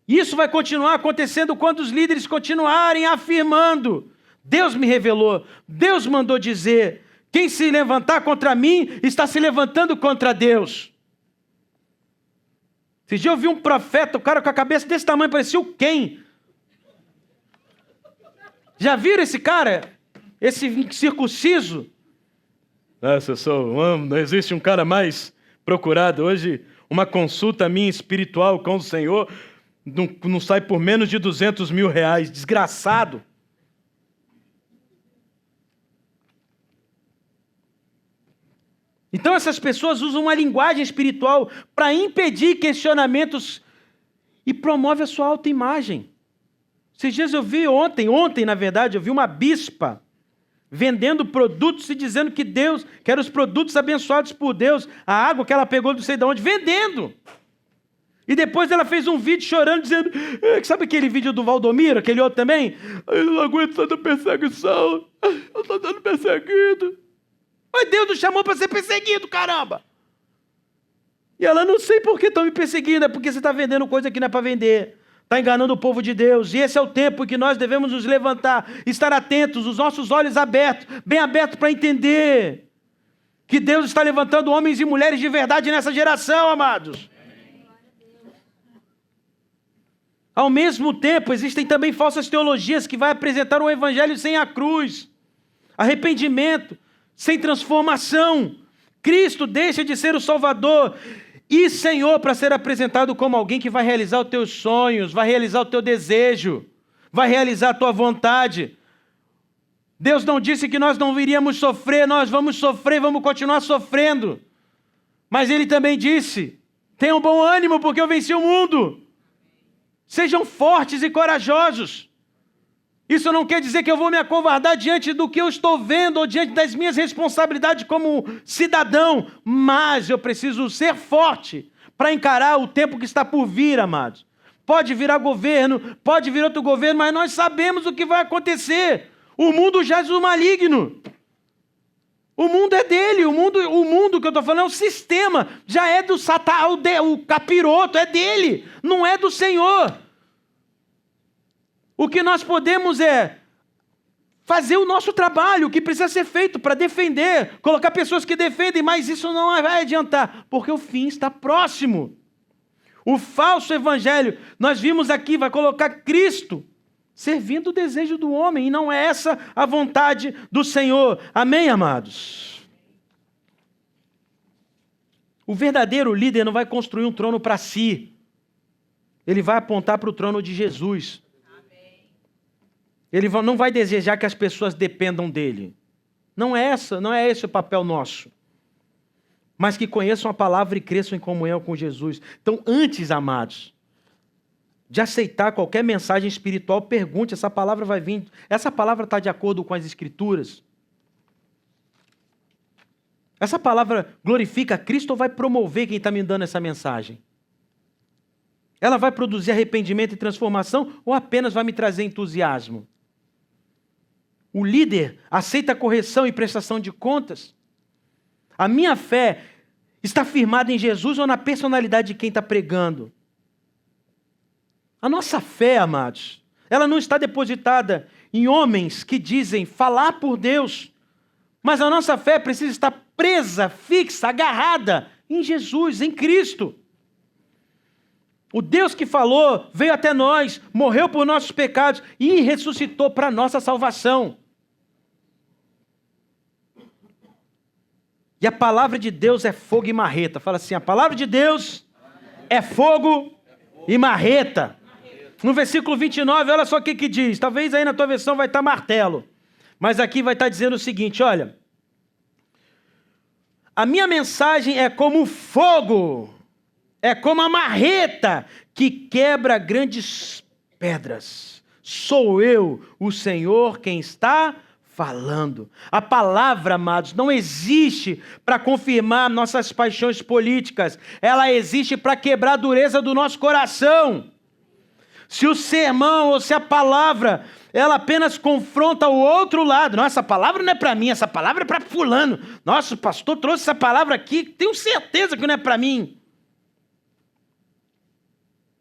Isso vai continuar acontecendo quando os líderes continuarem afirmando, Deus me revelou, Deus mandou dizer, quem se levantar contra mim está se levantando contra Deus. Esse dia eu vi um profeta, o cara com a cabeça desse tamanho, parecia o Ken. Já viram esse cara? Esse circunciso? Não existe um cara mais procurado. Hoje, uma consulta minha espiritual com o Senhor não sai por menos de R$200 mil, desgraçado. Então essas pessoas usam uma linguagem espiritual para impedir questionamentos e promove a sua autoimagem. Esses dias eu vi ontem na verdade, eu vi uma bispa vendendo produtos e dizendo que eram os produtos abençoados por Deus, a água que ela pegou não sei de onde, vendendo. E depois ela fez um vídeo chorando, dizendo, sabe aquele vídeo do Valdomiro, aquele outro também? Eu não aguento tanta perseguição, eu estou sendo perseguido. Mas Deus nos chamou para ser perseguido, caramba! E ela, não sei por que estão me perseguindo, é porque você está vendendo coisa que não é para vender. Está enganando o povo de Deus. E esse é o tempo que nós devemos nos levantar, estar atentos, os nossos olhos abertos, bem abertos para entender que Deus está levantando homens e mulheres de verdade nessa geração, amados. Ao mesmo tempo, existem também falsas teologias que vai apresentar um evangelho sem a cruz, arrependimento, sem transformação. Cristo deixa de ser o Salvador e Senhor para ser apresentado como alguém que vai realizar os teus sonhos, vai realizar o teu desejo, vai realizar a tua vontade. Deus não disse que nós não iríamos sofrer, nós vamos sofrer, vamos continuar sofrendo. Mas Ele também disse, tenham bom ânimo porque eu venci o mundo. Sejam fortes e corajosos. Isso não quer dizer que eu vou me acovardar diante do que eu estou vendo ou diante das minhas responsabilidades como cidadão, mas eu preciso ser forte para encarar o tempo que está por vir, amados. Pode virar governo, pode vir outro governo, mas nós sabemos o que vai acontecer. O mundo jaz o maligno. O mundo é dele, o mundo que eu estou falando é o sistema, já é do Satanás, o capiroto é dele, não é do Senhor. O que nós podemos é fazer o nosso trabalho, o que precisa ser feito para defender, colocar pessoas que defendem, mas isso não vai adiantar, porque o fim está próximo. O falso evangelho, nós vimos aqui, vai colocar Cristo servindo o desejo do homem, e não é essa a vontade do Senhor. Amém, amados? O verdadeiro líder não vai construir um trono para si. Ele vai apontar para o trono de Jesus. Ele não vai desejar que as pessoas dependam dele. Não é esse o papel nosso. Mas que conheçam a palavra e cresçam em comunhão com Jesus. Então, antes, amados, de aceitar qualquer mensagem espiritual, pergunte, essa palavra vai vir, essa palavra está de acordo com as Escrituras? Essa palavra glorifica a Cristo ou vai promover quem está me dando essa mensagem? Ela vai produzir arrependimento e transformação ou apenas vai me trazer entusiasmo? O líder aceita correção e prestação de contas? A minha fé está firmada em Jesus ou na personalidade de quem está pregando? A nossa fé, amados, ela não está depositada em homens que dizem falar por Deus, mas a nossa fé precisa estar presa, fixa, agarrada em Jesus, em Cristo. O Deus que falou, veio até nós, morreu por nossos pecados e ressuscitou para a nossa salvação. E a palavra de Deus é fogo e marreta. Fala assim, a palavra de Deus é fogo e marreta. No versículo 29, olha só o que diz. Talvez aí na tua versão vai estar martelo. Mas aqui vai estar dizendo o seguinte, olha. A minha mensagem é como fogo. É como a marreta que quebra grandes pedras. Sou eu, o Senhor, quem está falando. A palavra, amados, não existe para confirmar nossas paixões políticas. Ela existe para quebrar a dureza do nosso coração. Se o sermão ou se a palavra, ela apenas confronta o outro lado. Não, essa palavra não é para mim, essa palavra é para fulano. Nossa, o pastor trouxe essa palavra aqui, tenho certeza que não é para mim.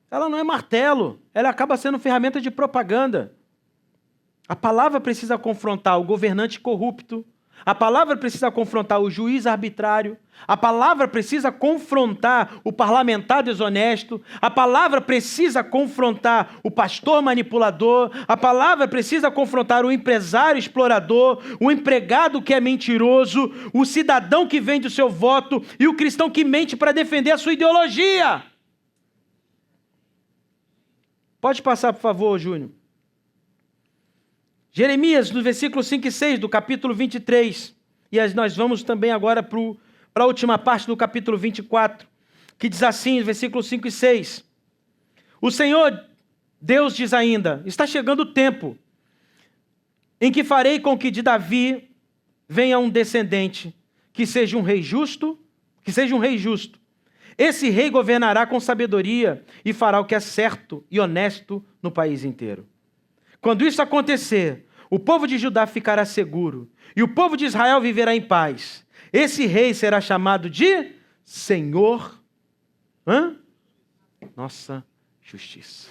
Ela não é martelo, ela acaba sendo ferramenta de propaganda. A palavra precisa confrontar o governante corrupto, a palavra precisa confrontar o juiz arbitrário, a palavra precisa confrontar o parlamentar desonesto, a palavra precisa confrontar o pastor manipulador, a palavra precisa confrontar o empresário explorador, o empregado que é mentiroso, o cidadão que vende o seu voto e o cristão que mente para defender a sua ideologia. Pode passar, por favor, Júnior. Jeremias, no versículo 5 e 6 do capítulo 23, e nós vamos também agora para a última parte do capítulo 24, que diz assim, versículos 5 e 6, O Senhor, Deus diz ainda, está chegando o tempo em que farei com que de Davi venha um descendente, que seja um rei justo. Esse rei governará com sabedoria e fará o que é certo e honesto no país inteiro. Quando isso acontecer, o povo de Judá ficará seguro e o povo de Israel viverá em paz. Esse rei será chamado de Senhor, nossa justiça.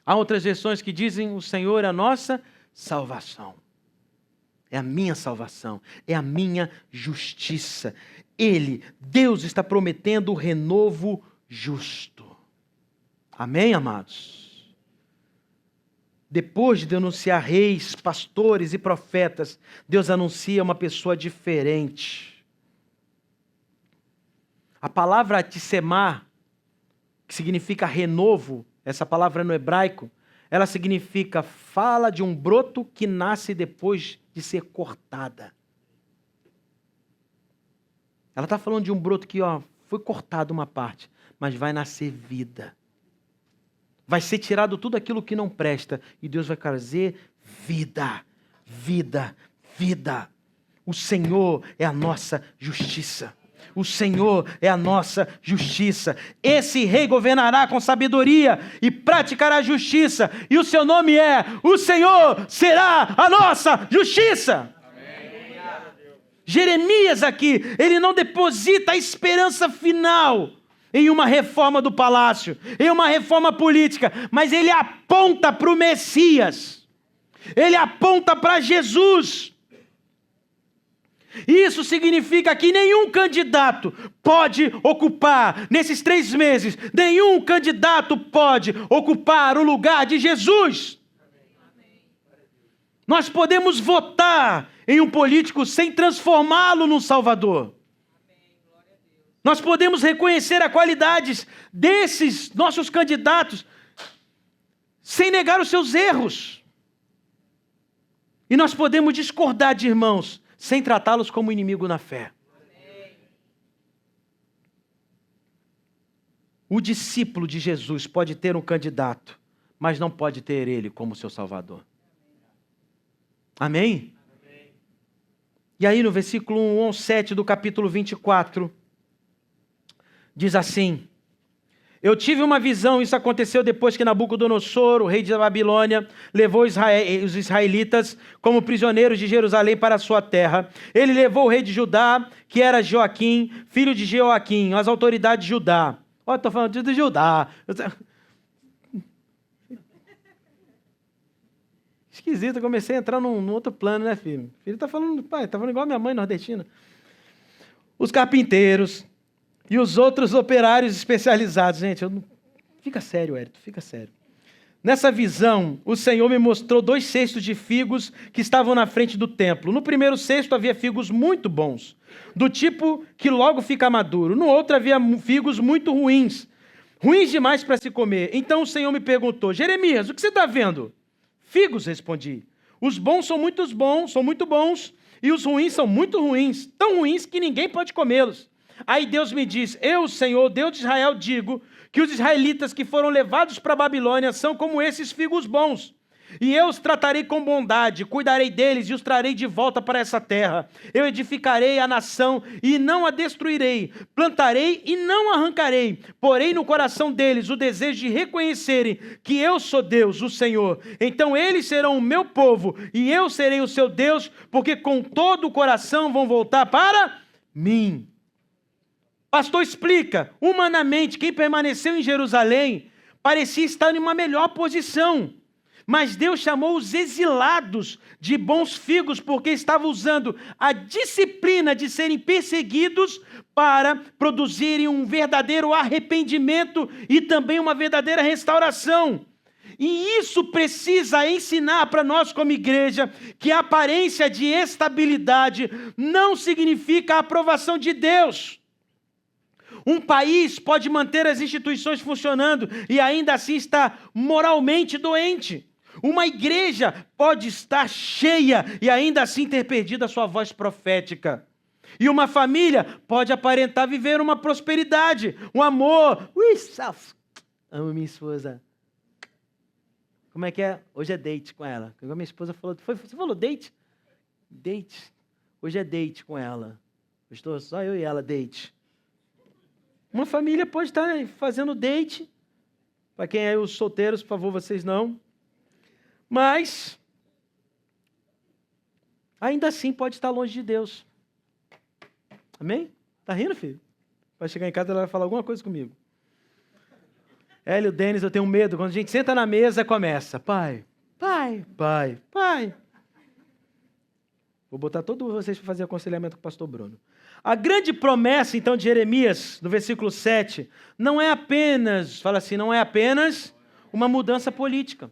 Há outras versões que dizem: o Senhor é a nossa salvação. É a minha salvação, é a minha justiça. Deus está prometendo o renovo justo. Amém, amados? Depois de denunciar reis, pastores e profetas, Deus anuncia uma pessoa diferente. A palavra tissemar, que significa renovo, essa palavra no hebraico, ela significa fala de um broto que nasce depois de ser cortada. Ela está falando de um broto que foi cortado uma parte, mas vai nascer vida. Vai ser tirado tudo aquilo que não presta e Deus vai trazer vida, vida, vida. O Senhor é a nossa justiça. O Senhor é a nossa justiça. Esse rei governará com sabedoria e praticará justiça. E o seu nome é: o Senhor será a nossa justiça. Amém. Jeremias aqui, ele não deposita a esperança final em uma reforma do palácio, em uma reforma política, mas ele aponta para o Messias. Ele aponta para Jesus. Isso significa que nenhum candidato pode ocupar, nesses 3 meses, nenhum candidato pode ocupar o lugar de Jesus. Nós podemos votar em um político sem transformá-lo num Salvador. Nós podemos reconhecer as qualidades desses nossos candidatos sem negar os seus erros. E nós podemos discordar de irmãos sem tratá-los como inimigo na fé. O discípulo de Jesus pode ter um candidato, mas não pode ter ele como seu Salvador. Amém? E aí no versículo 1 ao 7 do capítulo 24, diz assim: eu tive uma visão, isso aconteceu depois que Nabucodonosor, o rei da Babilônia, levou os israelitas como prisioneiros de Jerusalém para a sua terra. Ele levou o rei de Judá, que era Joaquim, filho de Jeoaquim, as autoridades de Judá. Estou falando de Judá. Esquisito, eu comecei a entrar num outro plano, né, filho? O filho está falando, pai, está falando igual a minha mãe nordestina. Os carpinteiros e os outros operários especializados. Gente, fica sério, Hérito, fica sério. Nessa visão, o Senhor me mostrou 2 cestos de figos que estavam na frente do templo. No primeiro cesto havia figos muito bons, do tipo que logo fica maduro. No outro havia figos muito ruins demais para se comer. Então o Senhor me perguntou: Jeremias, o que você está vendo? Figos, respondi. Os bons são muito bons, e os ruins são muito ruins, tão ruins que ninguém pode comê-los. Aí Deus me diz: eu, Senhor, Deus de Israel, digo que os israelitas que foram levados para a Babilônia são como esses figos bons. E eu os tratarei com bondade, cuidarei deles e os trarei de volta para essa terra. Eu edificarei a nação e não a destruirei, plantarei e não arrancarei. Porei no coração deles o desejo de reconhecerem que eu sou Deus, o Senhor. Então eles serão o meu povo e eu serei o seu Deus, porque com todo o coração vão voltar para mim. Pastor explica, humanamente, quem permaneceu em Jerusalém parecia estar em uma melhor posição. Mas Deus chamou os exilados de bons figos, porque estava usando a disciplina de serem perseguidos para produzirem um verdadeiro arrependimento e também uma verdadeira restauração. E isso precisa ensinar para nós como igreja que a aparência de estabilidade não significa a aprovação de Deus. Um país pode manter as instituições funcionando e ainda assim estar moralmente doente. Uma igreja pode estar cheia e ainda assim ter perdido a sua voz profética. E uma família pode aparentar viver uma prosperidade, um amor, amo minha esposa. Como é que é? Hoje é date com ela. A minha esposa falou, você falou date? Date. Hoje é date com ela. Estou só eu e ela, date. Uma família pode estar fazendo date. Para quem é os solteiros, por favor, vocês não. Mas, ainda assim pode estar longe de Deus. Amém? Tá rindo, filho? Vai chegar em casa, ela vai falar alguma coisa comigo. Hélio, Denis, eu tenho medo. Quando a gente senta na mesa, começa. Pai, pai, pai, pai. Vou botar todos vocês para fazer aconselhamento com o pastor Bruno. A grande promessa, então, de Jeremias, no versículo 7, não é apenas, fala assim, não é apenas uma mudança política.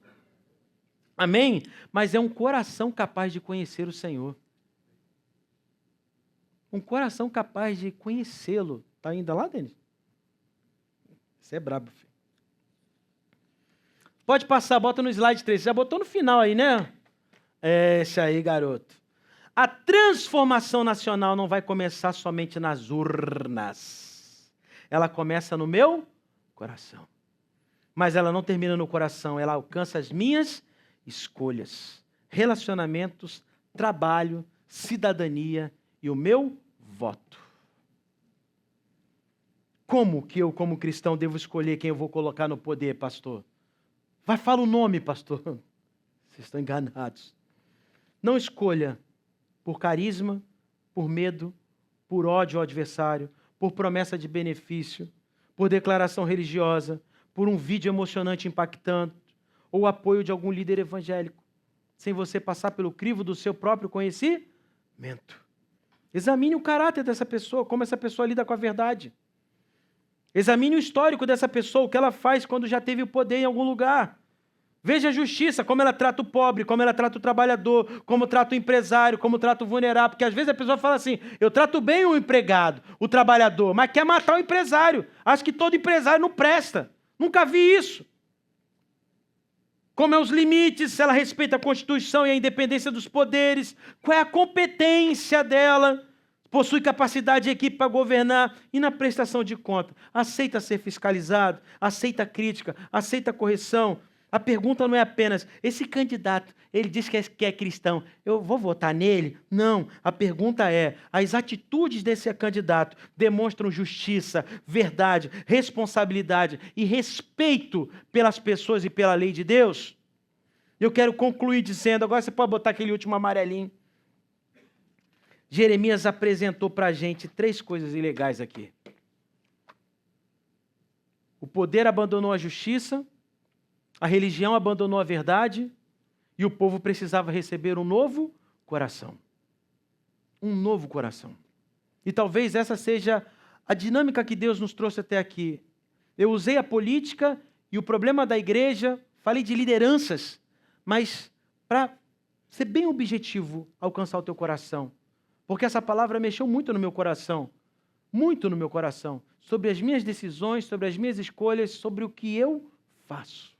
Amém? Mas é um coração capaz de conhecer o Senhor. Um coração capaz de conhecê-lo. Está ainda lá, Denis? Você é brabo, filho. Pode passar, bota no slide 3. Você já botou no final aí, né? Esse aí, garoto. A transformação nacional não vai começar somente nas urnas. Ela começa no meu coração. Mas ela não termina no coração, ela alcança as minhas escolhas, relacionamentos, trabalho, cidadania e o meu voto. Como que eu, como cristão, devo escolher quem eu vou colocar no poder, pastor? Vai, fala o nome, pastor. Vocês estão enganados. Não escolha por carisma, por medo, por ódio ao adversário, por promessa de benefício, por declaração religiosa, por um vídeo emocionante impactante, ou apoio de algum líder evangélico, sem você passar pelo crivo do seu próprio conhecimento. Examine o caráter dessa pessoa, como essa pessoa lida com a verdade. Examine o histórico dessa pessoa, o que ela faz quando já teve o poder em algum lugar. Veja a justiça, como ela trata o pobre, como ela trata o trabalhador, como trata o empresário, como trata o vulnerável. Porque às vezes a pessoa fala assim, eu trato bem o empregado, o trabalhador, mas quer matar o empresário. Acho que todo empresário não presta. Nunca vi isso. Como é os limites, se ela respeita a Constituição e a independência dos poderes, qual é a competência dela, possui capacidade e equipe para governar e na prestação de conta. Aceita ser fiscalizado, aceita crítica, aceita correção. A pergunta não é apenas, esse candidato, ele diz que é cristão, eu vou votar nele? Não, a pergunta é, as atitudes desse candidato demonstram justiça, verdade, responsabilidade e respeito pelas pessoas e pela lei de Deus? Eu quero concluir dizendo, agora você pode botar aquele último amarelinho. Jeremias apresentou para a gente 3 coisas ilegais aqui. O poder abandonou a justiça, a religião abandonou a verdade e o povo precisava receber um novo coração. Um novo coração. E talvez essa seja a dinâmica que Deus nos trouxe até aqui. Eu usei a política e o problema da igreja, falei de lideranças, mas para ser bem objetivo, alcançar o teu coração. Porque essa palavra mexeu muito no meu coração. Muito no meu coração. Sobre as minhas decisões, sobre as minhas escolhas, sobre o que eu faço.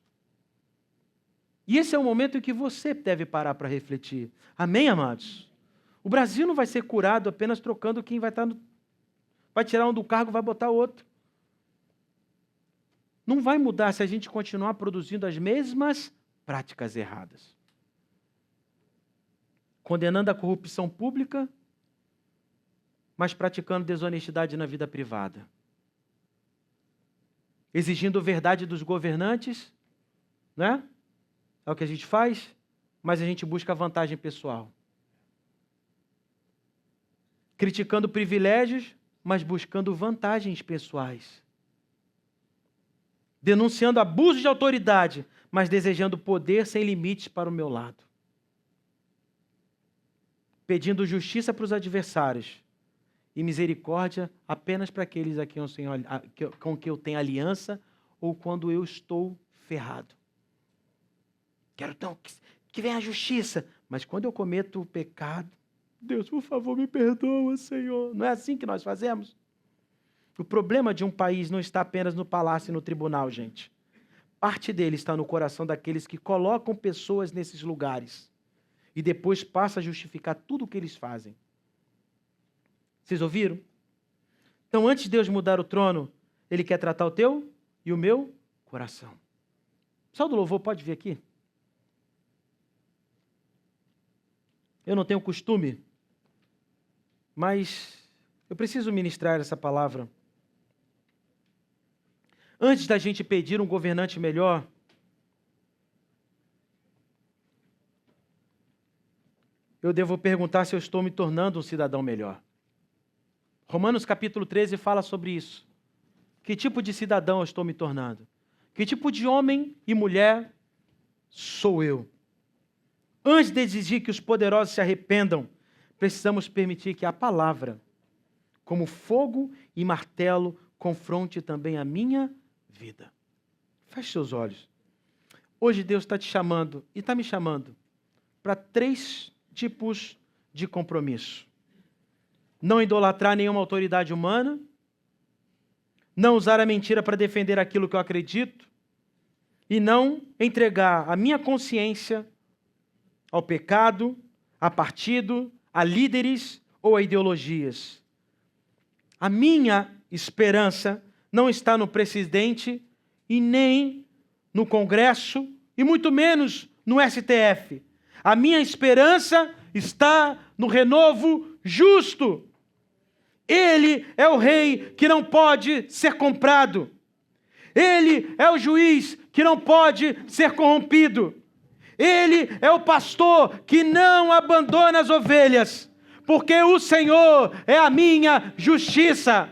E esse é o momento em que você deve parar para refletir. Amém, amados? O Brasil não vai ser curado apenas trocando quem vai estar no... Vai tirar um do cargo, vai botar outro. Não vai mudar se a gente continuar produzindo as mesmas práticas erradas. Condenando a corrupção pública, mas praticando desonestidade na vida privada. Exigindo verdade dos governantes, né? É o que a gente faz, mas a gente busca vantagem pessoal. Criticando privilégios, mas buscando vantagens pessoais. Denunciando abuso de autoridade, mas desejando poder sem limites para o meu lado. Pedindo justiça para os adversários e misericórdia apenas para aqueles a quem com que eu tenho aliança ou quando eu estou ferrado. Quero então que venha a justiça, mas quando eu cometo o pecado, Deus, por favor, me perdoa, Senhor. Não é assim que nós fazemos? O problema de um país não está apenas no palácio e no tribunal, gente. Parte dele está no coração daqueles que colocam pessoas nesses lugares e depois passa a justificar tudo o que eles fazem. Vocês ouviram? Então, antes de Deus mudar o trono, Ele quer tratar o teu e o meu coração. Pessoal do louvor, pode vir aqui? Eu não tenho costume, mas eu preciso ministrar essa palavra. Antes da gente pedir um governante melhor, eu devo perguntar se eu estou me tornando um cidadão melhor. Romanos capítulo 13 fala sobre isso. Que tipo de cidadão eu estou me tornando? Que tipo de homem e mulher sou eu? Antes de exigir que os poderosos se arrependam, precisamos permitir que a palavra, como fogo e martelo, confronte também a minha vida. Feche seus olhos. Hoje Deus está te chamando e está me chamando para 3 tipos de compromisso. Não idolatrar nenhuma autoridade humana, não usar a mentira para defender aquilo que eu acredito e não entregar a minha consciência ao pecado, a partido, a líderes ou a ideologias. A minha esperança não está no presidente e nem no Congresso e muito menos no STF. A minha esperança está no renovo justo. Ele é o rei que não pode ser comprado. Ele é o juiz que não pode ser corrompido. Ele é o pastor que não abandona as ovelhas, porque o Senhor é a minha justiça.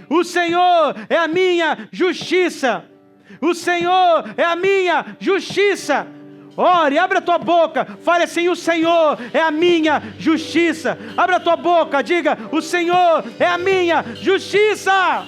O Senhor é a minha justiça. O Senhor é a minha justiça. Ore, abre a tua boca, fale assim: o Senhor é a minha justiça. Abra a tua boca, diga: o Senhor é a minha justiça.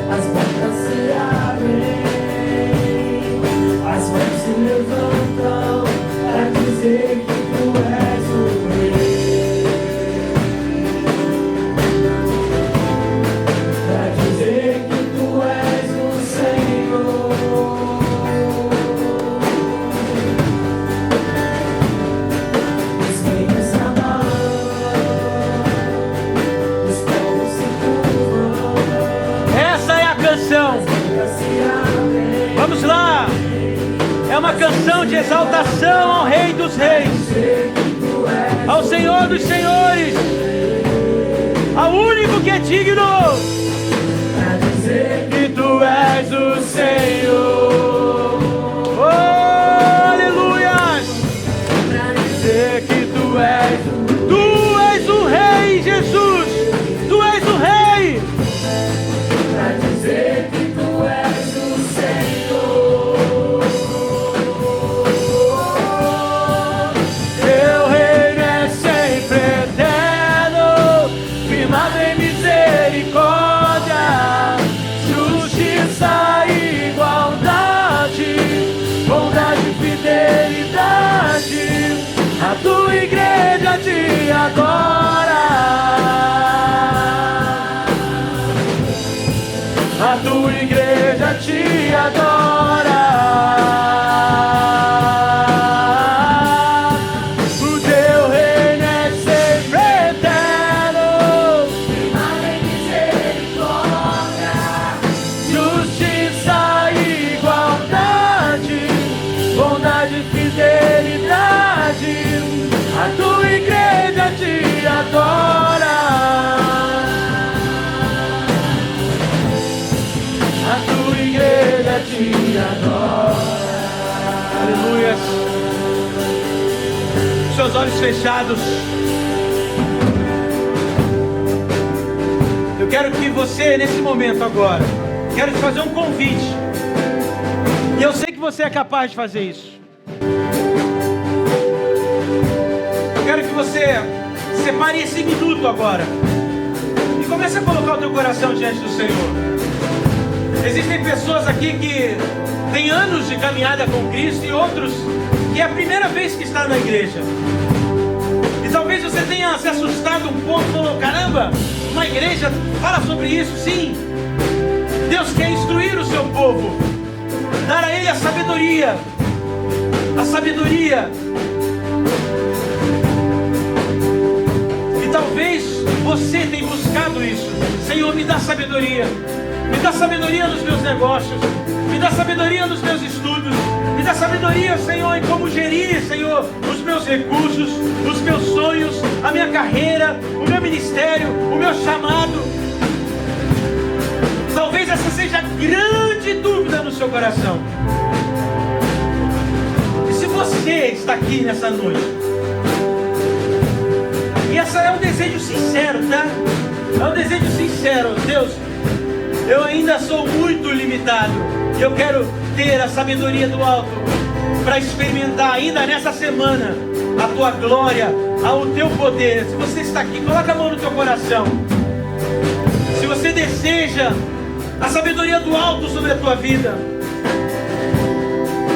As portas se abrem, as mãos se levantam para dizer que tu és o rei, para dizer que tu és o Senhor. Os reinos se abalam, os povos se curvam. Essa é a canção. Vamos lá. É uma canção de exaltação ao Rei dos Reis, ao Senhor dos Senhores, ao único que é digno. Pra dizer Que tu és o Senhor. Oh, aleluias. pra Dizer que tu és o Rei, Jesus. Tu és o Rei. dizer que tu és o Senhor. Teu reino é sempre eterno, firmado em misericórdia, justiça e igualdade, bondade e fidelidade. A tua igreja te adora. A tua igreja te adora. O teu reino é sempre eterno, Firmado em misericórdia, justiça e igualdade, bondade e fidelidade. A tua igreja te adora. A tua igreja te adora. Aleluia. Seus olhos fechados. Eu quero que você, nesse momento agora, quero te fazer um convite. E eu sei que você é capaz de fazer isso. Eu quero que você separe esse minuto agora e comece a colocar o teu coração diante do Senhor. Existem pessoas aqui que têm anos de caminhada com Cristo e outros que é a primeira vez que está na igreja. E talvez você você tenha se assustado um pouco, falou, caramba, uma igreja fala sobre isso, sim. Deus quer instruir o seu povo, dar a ele a sabedoria. A sabedoria. E talvez você tenha buscado isso. Senhor, me dá sabedoria. Me dá sabedoria nos meus negócios. Me dá sabedoria nos meus estudos. Me dá sabedoria, Senhor, em como gerir, Senhor, os meus recursos, os meus sonhos, a minha carreira, o meu ministério, o meu chamado. Talvez essa seja a grande dúvida no seu coração. E se você está aqui nessa noite, e essa é um desejo sincero, tá? É um desejo sincero. Deus, eu ainda sou muito limitado. E eu quero ter a sabedoria do alto para experimentar ainda nessa semana a tua glória, o teu poder. Se você está aqui, coloca a mão no teu coração. Se você deseja a sabedoria do alto sobre a tua vida,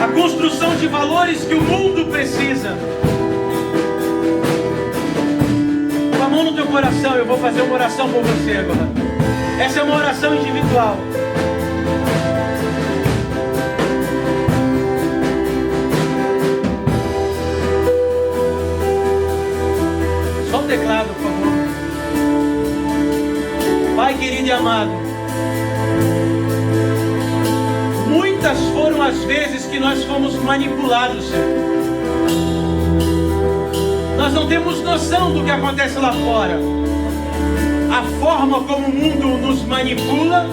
a construção de valores que o mundo precisa, com a mão no teu coração, eu vou fazer uma oração por você agora. Essa é uma oração individual. Só o teclado, por favor. Pai querido e amado, muitas foram as vezes que nós fomos manipulados, Senhor. Nós não temos noção do que acontece lá fora. A forma como o mundo nos manipula,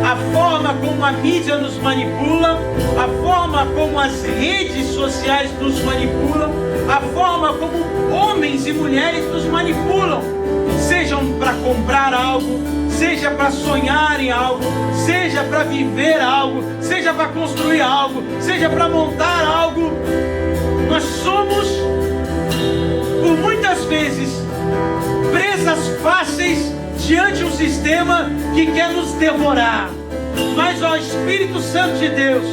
a forma como a mídia nos manipula, a forma como as redes sociais nos manipulam, a forma como homens e mulheres nos manipulam, sejam para comprar algo, seja para sonhar em algo, seja para viver algo, seja para construir algo, seja para montar algo. Nós somos, por muitas vezes, presas fáceis diante de um sistema que quer nos devorar. Mas, ó Espírito Santo de Deus,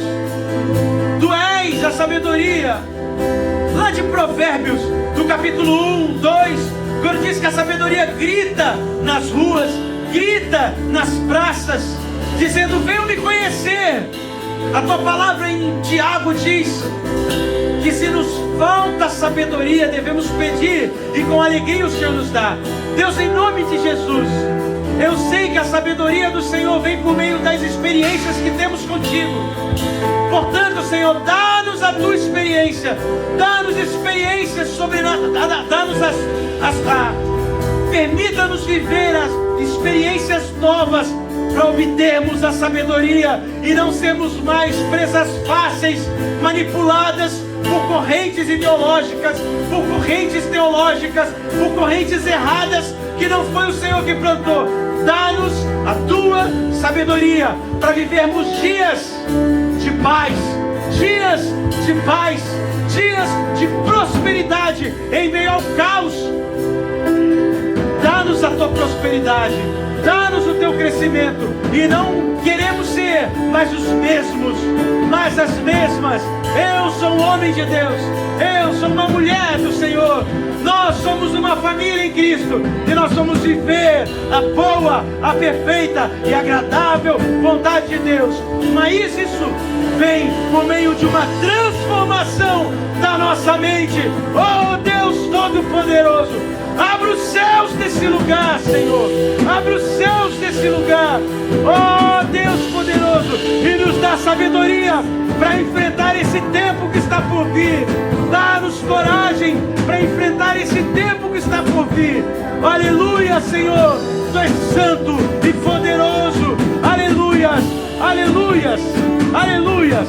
Tu és a sabedoria. Lá de Provérbios, do capítulo 1, 2, quando diz que a sabedoria grita nas ruas, grita nas praças, dizendo, venham me conhecer. A tua palavra em Tiago diz que se nos falta sabedoria, devemos pedir, e com alegria o Senhor nos dá. Deus, em nome de Jesus, eu sei que a sabedoria do Senhor vem por meio das experiências que temos contigo. Portanto, Senhor, dá-nos a tua experiência, dá-nos experiências sobrenaturais, dá-nos permita-nos viver as experiências novas para obtermos a sabedoria e não sermos mais presas fáceis, manipuladas por correntes ideológicas, por correntes teológicas, por correntes erradas que não foi o Senhor que plantou. Dá-nos a tua sabedoria para vivermos dias de paz, dias de paz, dias de prosperidade em meio ao caos. Dá-nos a tua prosperidade, dá-nos o teu crescimento, e não queremos ser mais os mesmos, mais as mesmas. Eu sou um homem de Deus, eu sou uma mulher do Senhor. Nós somos uma família em Cristo, e nós vamos viver a boa, a perfeita e agradável vontade de Deus. Mas isso vem por meio de uma transformação da nossa mente. Oh Deus Todo-Poderoso, abra os céus desse lugar, Senhor. Abra os céus desse lugar. Oh Deus poderoso, e nos dá sabedoria para enfrentar esse tempo que está por vir. Dá-nos coragem para enfrentar esse tempo que está por vir. Aleluia, Senhor. Tu és santo e poderoso. Aleluias, aleluias, aleluias.